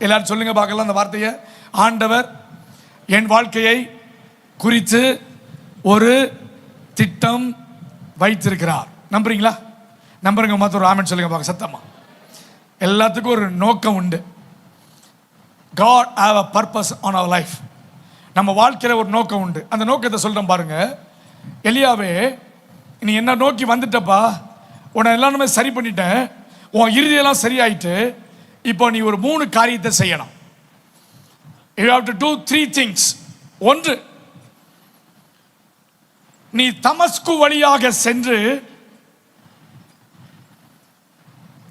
எல்லாரும் சொல்லுங்க பார்க்கலாம் அந்த வார்த்தையை. ஆண்டவர் என் வாழ்க்கையை குறித்து ஒரு திட்டம் வைத்திருக்கிறார். நம்புறீங்களா? நம்புறீங்க மாத்திரம் ஒரு ஆமென் சொல்லுங்க பார்க்க சத்தமா. எல்லாத்துக்கும் ஒரு நோக்கம் உண்டு. God have a purpose on our life. நம்ம வாழ்க்கையில் ஒரு நோக்கம் உண்டு. அந்த நோக்கத்தை சொல்றேன் பாருங்க. எலியாவே, நீ என்ன நோக்கி வந்துட்டப்பா, உன்னை எல்லாருமே சரி பண்ணிட்டேன், உன் இறுதியெல்லாம் சரியாயிட்டு, இப்போ நீ ஒரு 3 காரியத்தை செய்யணும். You have to do 3 things. ஒன்று, நீ தமஸ்கு வழியாக சென்று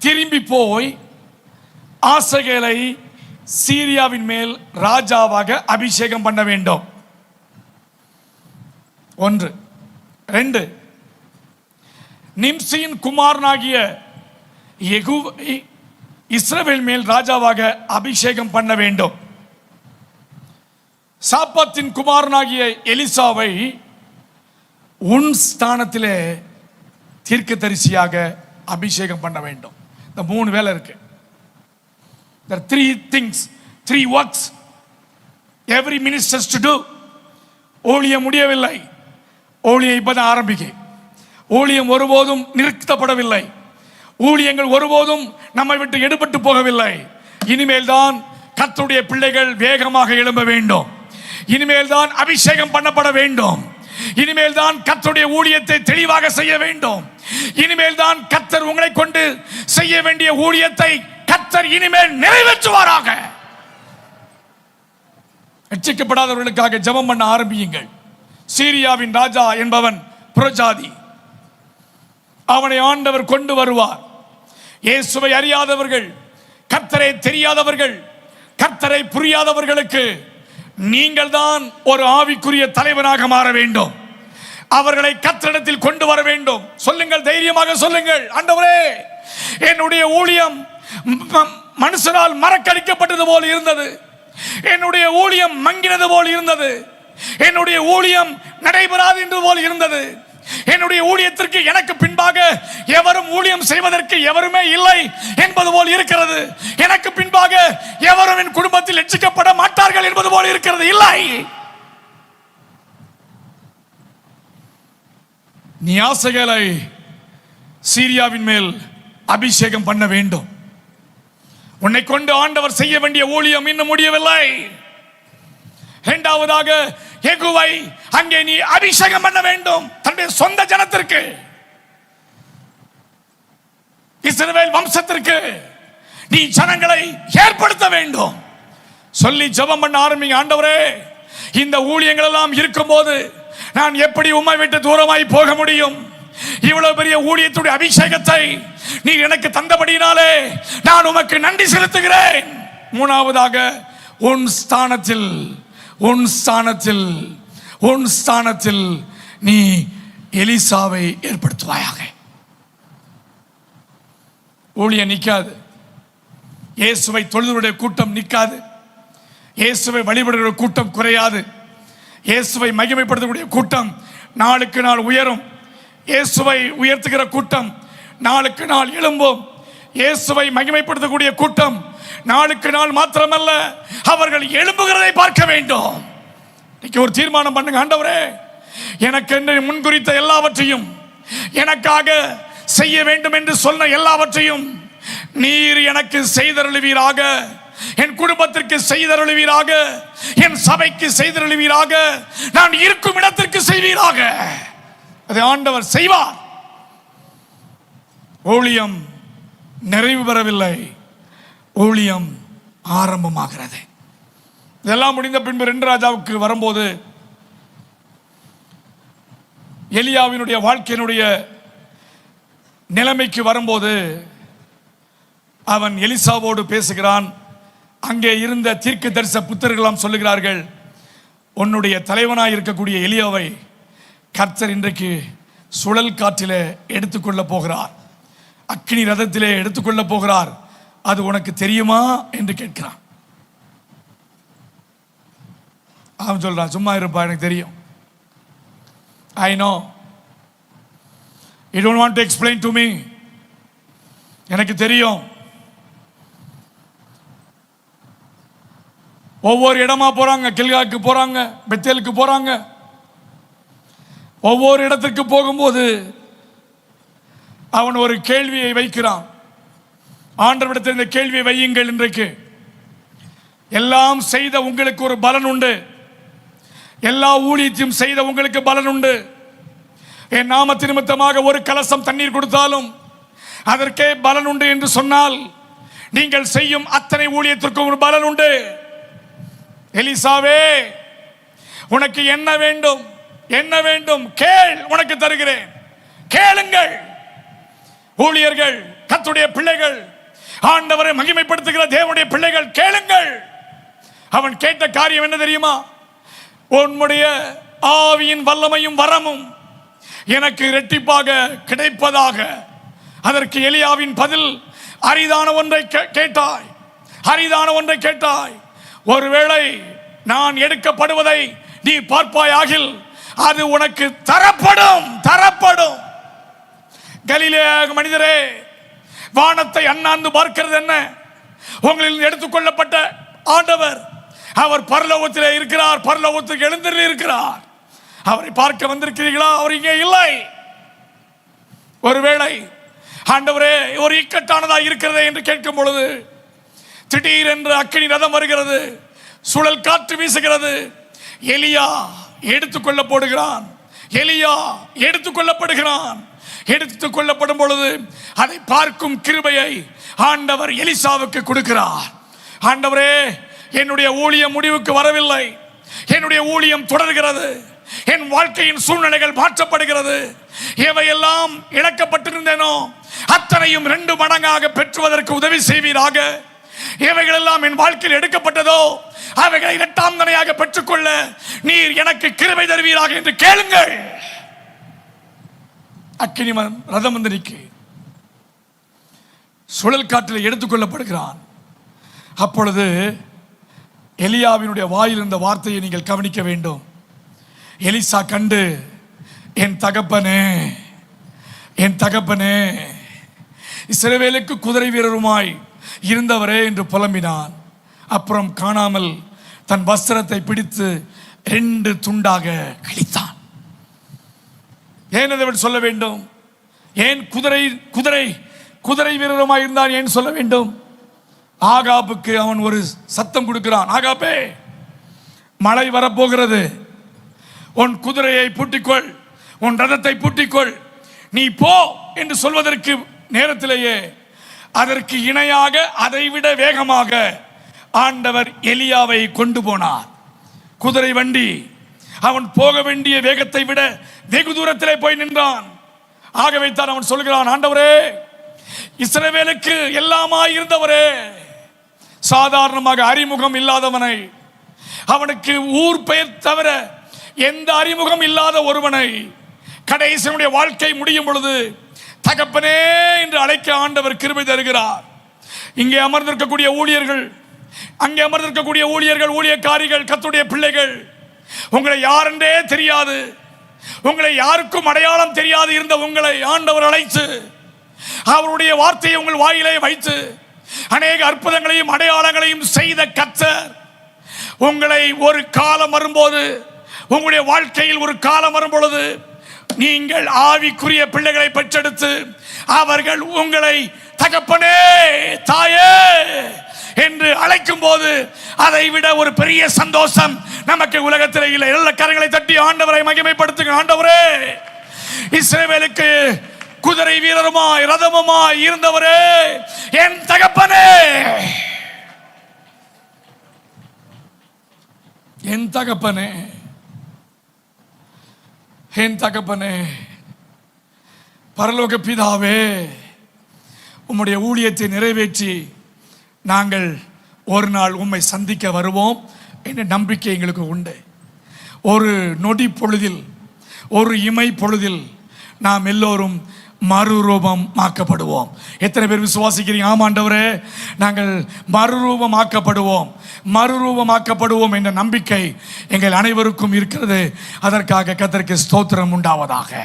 திரும்பி போய் ஆசகேலை சீரியாவின் மேல் ராஜாவாக அபிஷேகம் பண்ண வேண்டும். 1. 2, நிம்சியின் குமாரனாகிய யெகூவை இஸ்ரவேல் மேல் ராஜாவாக அபிஷேகம் பண்ண வேண்டும். சாப்பாத்தின் குமாரனாகிய எலிசாவை உன் ஸ்தானத்திலே தீர்க்கதரிசியாக அபிஷேகம் பண்ண வேண்டும். இந்த 3 வேலை இருக்கு. There are 3 things, 3 works every minister has to do. ஊழியம் முடியவில்லை. ஊழியம் இப்பதான் ஆரம்பிக்க. ஊழியம் ஒருபோதும் நிறுத்தப்படவில்லை. ஊழியங்கள் ஒருபோதும் நம்மை விட்டு எடுபட்டு போகவில்லை. இனிமேல் தான் கர்த்தருடைய பிள்ளைகள் வேகமாக எழும்ப வேண்டும். இனிமேல் தான் அபிஷேகம் பண்ணப்பட வேண்டும். இனிமேல் தான் கர்த்தருடைய ஊழியத்தை தெளிவாக செய்ய வேண்டும். இனிமேல் தான் கர்த்தர் உங்களை கொண்டு செய்ய வேண்டிய ஊழியத்தை கர்த்தர் இனிமேல் நிறைவேற்றுவாராக. ரட்சிக்கப்படாதவர்களுக்காக ஜெபம் பண்ண ஆரம்பியுங்கள். சீரியாவின் ராஜா என்பவன் புறஜாதி. அவனை ஆண்டவர் கொண்டு வருவார். இயேசுவை அறியாதவர்கள், கர்த்தரை தெரியாதவர்கள், கர்த்தரை புரியாதவர்களுக்கு நீங்கள் தான் ஒரு ஆவிக்குரிய தலைவனாக மாற வேண்டும். அவர்களை கர்த்தரிடத்தில் கொண்டு வர வேண்டும். சொல்லுங்கள், தைரியமாக சொல்லுங்கள், ஆண்டவரே, என்னுடைய ஊழியம் மனுஷரால் மறக்கடிக்கப்பட்டது போல் இருந்தது. என்னுடைய ஊழியம் மங்கினது போல் இருந்தது. என்னுடைய ஊழியம் நடைபெறாது என்று போல் இருந்தது. என்னுடைய ஊழியத்திற்கு எனக்கு பின்பாக எவரும் ஊழியம் செய்வதற்கு எவருமே இல்லை என்பது போல் இருக்கிறது. எனக்கு பின்பாக எவரும் என் குடும்பத்தில் ரட்சிக்கப்பட மாட்டார்கள் என்பது போல் இருக்கிறது. இல்லை, நீ ஆசகேலை சீரியாவின் மேல் அபிஷேகம் பண்ண வேண்டும். உன்னை கொண்டு ஆண்டவர் செய்ய வேண்டிய ஊழியம் இன்னும் முடியவில்லை. இரண்டாவதாக, யெகூவை அங்கே நீ அபிஷேகம் பண்ண வேண்டும். தன்னுடைய சொந்த ஜனத்திற்கு, இஸ்ரவேல் வம்சத்திற்கு நீ ஜனங்களை ஏற்படுத்த வேண்டும். சொல்லி ஜெபம் பண்ண ஆரம்பிங்க. ஆண்டவரே, இந்த ஊழியங்கள் எல்லாம் இருக்கும்போது நான் எப்படி உம்மை விட்டு தூரமாய் போக முடியும்? இவ்வளவு பெரிய ஊழியத்துடைய அபிஷேகத்தை நீ எனக்கு தந்தபடியினாலே நான் உமக்கு நன்றி செலுத்துகிறேன். மூணாவதாக, உன் ஸ்தானத்தில் நீ எலிசாவை ஏற்படுத்துவாயாக. ஊழியம் நிற்காது. இயேசுவை தொழுதுடைய கூட்டம் நிற்காது. இயேசுவை வழிபடுகிற கூட்டம் குறையாது. இயேசுவை மகிமைப்படுத்தக்கூடிய கூட்டம் நாளுக்கு நாள் உயரும். இயேசுவை உயர்த்துகிற கூட்டம் நாளுக்கு நாள் எழும்பும். இயேசுவை மகிமைப்படுத்தக்கூடிய கூட்டம் நாளுக்கு நாள் மாத்திரமல்ல, அவர்கள் எழும்புகிறதை பார்க்க வேண்டும். இன்னைக்கு ஒரு தீர்மானம் பண்ணுங்க. ஆண்டவரே, எனக்கு என்று முன்குறித்த எல்லாவற்றையும், எனக்காக செய்ய வேண்டும் என்று சொன்ன எல்லாவற்றையும் நீர் எனக்கு செய்தருளுவீராக. என் குடும்பத்திற்கு செய்தருளுவீராக. என் சபைக்கு செய்தருளுவீராக. நான் இருக்கும் இடத்திற்கு செய்வீராக. அதை ஆண்டவர் செய்வார். ஊழியம் நிறைவு பெறவில்லை, ஊழியம் ஆரம்பமாகிறது. இதெல்லாம் முடிந்த பின்பு 2 ராஜாவுக்கு வரும்போது எலியாவினுடைய வாழ்க்கையினுடைய நிலைமைக்கு வரும்போது அவன் எலிசாவோடு பேசுகிறான். அங்கே இருந்த தீர்க்கதரிசன புத்தர்களாம் சொல்லுகிறார்கள், உன்னுடைய தலைவனாய் இருக்கக்கூடிய எலியாவை கர்த்தர் இன்றைக்கு சுழல் காற்றிலே எடுத்துக்கொள்ள போகிறார், அக்கினி ரதத்திலே எடுத்துக்கொள்ள போகிறார், அது உனக்கு தெரியுமா என்று கேட்கிறான். அவன் சொல்றான், சும்மா இருப்பா, எனக்கு தெரியும். I know. You don't want to explain to me. எனக்கு தெரியும். ஒவ்வொரு இடமா போறாங்க, கில்காக்கு போறாங்க, பெத்தேலுக்கு போறாங்க. ஒவ்வொரு இடத்துக்கு போகும்போது அவன் ஒரு கேள்வியை வைக்கிறான். ஆண்டவரிடத்தில் இந்த கேள்வியை வையுங்கள், இன்றைக்கு எல்லாம் செய்த உங்களுக்கு ஒரு பலன் உண்டு, எல்லா ஊழியத்தையும் செய்த உங்களுக்கு பலன் உண்டு. என் நாமத்து நிமித்தமாக ஒரு கலசம் தண்ணீர் கொடுத்தாலும் அதற்கே பலன் உண்டு என்று சொன்னால், நீங்கள் செய்யும் அத்தனை ஊழியத்திற்கும் ஒரு பலன் உண்டு. எலிசாவே, உனக்கு என்ன வேண்டும், என்ன வேண்டும் கேள், உனக்கு தருகிறேன், கேளுங்கள். ஊழியர்கள், கர்த்தருடைய பிள்ளைகள், ஆண்டவரை மகிமைப்படுத்துகிற தேவனுடைய பிள்ளைகள், கேளுங்கள். அவன் கேட்ட காரியம் என்ன தெரியுமா? உன்னுடைய ஆவியின் வல்லமையும் வரமும் எனக்கு இரட்டிப்பாக கிடைப்பதாக. அதற்கு எலியாவின் பதில், அரிதான ஒன்றை கேட்டாய், அரிதான ஒன்றை கேட்டாய். ஒருவேளை நான் எடுக்கப்படுவதை நீ பார்ப்பாயாகில் அது உனக்கு தரப்படும், தரப்படும். கலிலேய மனிதரே, வானத்தை அண்ணாந்து பார்க்கிறது என்ன? உங்களில் எடுத்துக்கொள்ளப்பட்ட ஆண்டவர், அவர் பரலோகத்திலே இருக்கிறார், பரலோகத்துக்கு எழுந்தருளி இருக்கிறார். அவரை பார்க்க வந்திருக்கிறீர்களா? அவர் இங்கே இல்லை. ஒருவேளை ஆண்டவரே ஒரு இக்கட்டானதா இருக்கிறதே என்று கேட்கும் பொழுது, திடீரென்று அக்கினி ரதம் வருகிறது, சுழல் காற்று வீசுகிறது. எலியா எடுத்துக்கொள்ளப்படுகிறான், எலியா எடுத்துக்கொள்ளப்படுகிறான். எடுத்துக்கொள்ளப்படும் பொழுது அதை பார்க்கும் கிருபையை ஆண்டவர் எலிசாவுக்கு கொடுக்கிறார். ஆண்டவரே, என்னுடைய ஊழியம் முடிவுக்கு வரவில்லை, என்னுடைய ஊழியம் தொடர்கிறது, என் வாழ்க்கையின் சூழ்நிலைகள் மாற்றப்படுகிறது. எவையெல்லாம் இழக்கப்பட்டிருந்தேனோ அத்தனையும் 2 மடங்காக பெற்றுவதற்கு உதவி செய்வீராக. எவைகளெல்லாம் என் வாழ்க்கையில் எடுக்கப்பட்டதோ அவைகளை 2ஆம் தனையாக பெற்றுக்கொள்ள நீர் எனக்கு கிருபை தருவீராக என்று கேளுங்கள். அக்கினி ரதம் வந்து நிற்க சுழல் காற்றில் எடுத்துக்கொள்ளப்படுகிறான். அப்பொழுது எலியாவினுடைய வாயில் இருந்த வார்த்தையை நீங்கள் கவனிக்க வேண்டும். எலிசா கண்டு, என் தகப்பனே, என் தகப்பனே, இஸ்ரவேலுக்கு குதிரை வீரருமாய் இருந்தவரே என்று புலம்பினான். அப்புறம் காணாமல் தன் வஸ்திரத்தை பிடித்து 2 துண்டாக கிழித்தான். ஏன் அதை சொல்ல வேண்டும்? ஏன் குதிரை குதிரை குதிரை வீரருமாய் இருந்தான் ஏன் சொல்ல வேண்டும்? ஆகாபுக்கு அவன் ஒரு சத்தம் கொடுக்கிறான். ஆகாபே, மழை வரப்போகிறது, உன் குதிரையை பூட்டிக்கொள், உன் ரதத்தை பூட்டிக்கொள், நீ போ என்று சொல்வதற்கு நேரத்திலேயே அதற்கு இணையாக அதைவிட வேகமாக ஆண்டவர் எலியாவை கொண்டு போனார். குதிரை வண்டி அவன் போக வேண்டிய வேகத்தை விட வெகு தூரத்திலே போய் நின்றான். ஆகவே தான் அவன் சொல்கிறான், ஆண்டவரே, இஸ்ரவேலுக்கு எல்லாமாய் இருந்தவரே, சாதாரணமாக அறிமுகம் இல்லாதவனை, அவனுக்கு ஊர் பெயர் தவிர எந்த அறிமுகம் இல்லாத ஒருவனை கடைசியுடைய வாழ்க்கை முடியும் பொழுது தகப்பனே என்று அழைக்க ஆண்டவர் கிருபை தருகிறார். இங்கே அமர்ந்திருக்கக்கூடிய ஊழியர்கள், அங்கே அமர்ந்திருக்கக்கூடிய ஊழியர்கள், ஊழியக்காரிகள், கர்த்தருடைய பிள்ளைகள், உங்களை யாரென்றே தெரியாது, உங்களை யாருக்கும் அடையாளம் தெரியாது இருந்த உங்களை ஆண்டவர் அழைத்து அவருடைய வார்த்தையை உங்கள் வாயிலே வைத்து அநேக அற்புதங்களையும் அடையாளங்களையும் செய்த கர்த்தர் உங்களை ஒரு காலம் வரும்போது, உங்களுடைய வாழ்க்கையில் ஒரு காலம் வரும் பொழுது நீங்கள் ஆவிக்குரிய பிள்ளைகளை பெற்றெடுத்து அவர்கள் உங்களை தகப்பனே, தாயே என்று அழைக்கும் போது அதை விட ஒரு பெரிய சந்தோஷம் நமக்கு உலகத்தில் இல்லை. எல்லா கரங்களை தட்டி ஆண்டவரை மகிமைப்படுத்துங்க. ஆண்டவரே, இஸ்ரவேலுக்கு குதிரை வீரருமாய் ரதமுமாய் இருந்தவரே, என் தகப்பனே, என் தகப்பனே. என் தகப்பனே, பரலோக பிதாவே, உம்முடைய ஊழியத்தை நிறைவேற்றி நாங்கள் ஒரு நாள் உம்மை சந்திக்க வருவோம் என்ற நம்பிக்கை எங்களுக்கு உண்டு. ஒரு நொடி பொழுதில், ஒரு இமை பொழுதில் நாம் எல்லோரும் மறுரூபமாக்கப்படுவோம். எத்தனை பேர் விசுவாசிக்கிறீங்க? ஆமாண்டவரே, நாங்கள் மறுரூபமாக்கப்படுவோம் என்ற நம்பிக்கை எங்கள் அனைவருக்கும் இருக்கிறது. அதற்காக கர்த்தருக்கு ஸ்தோத்திரம் உண்டாவதாக.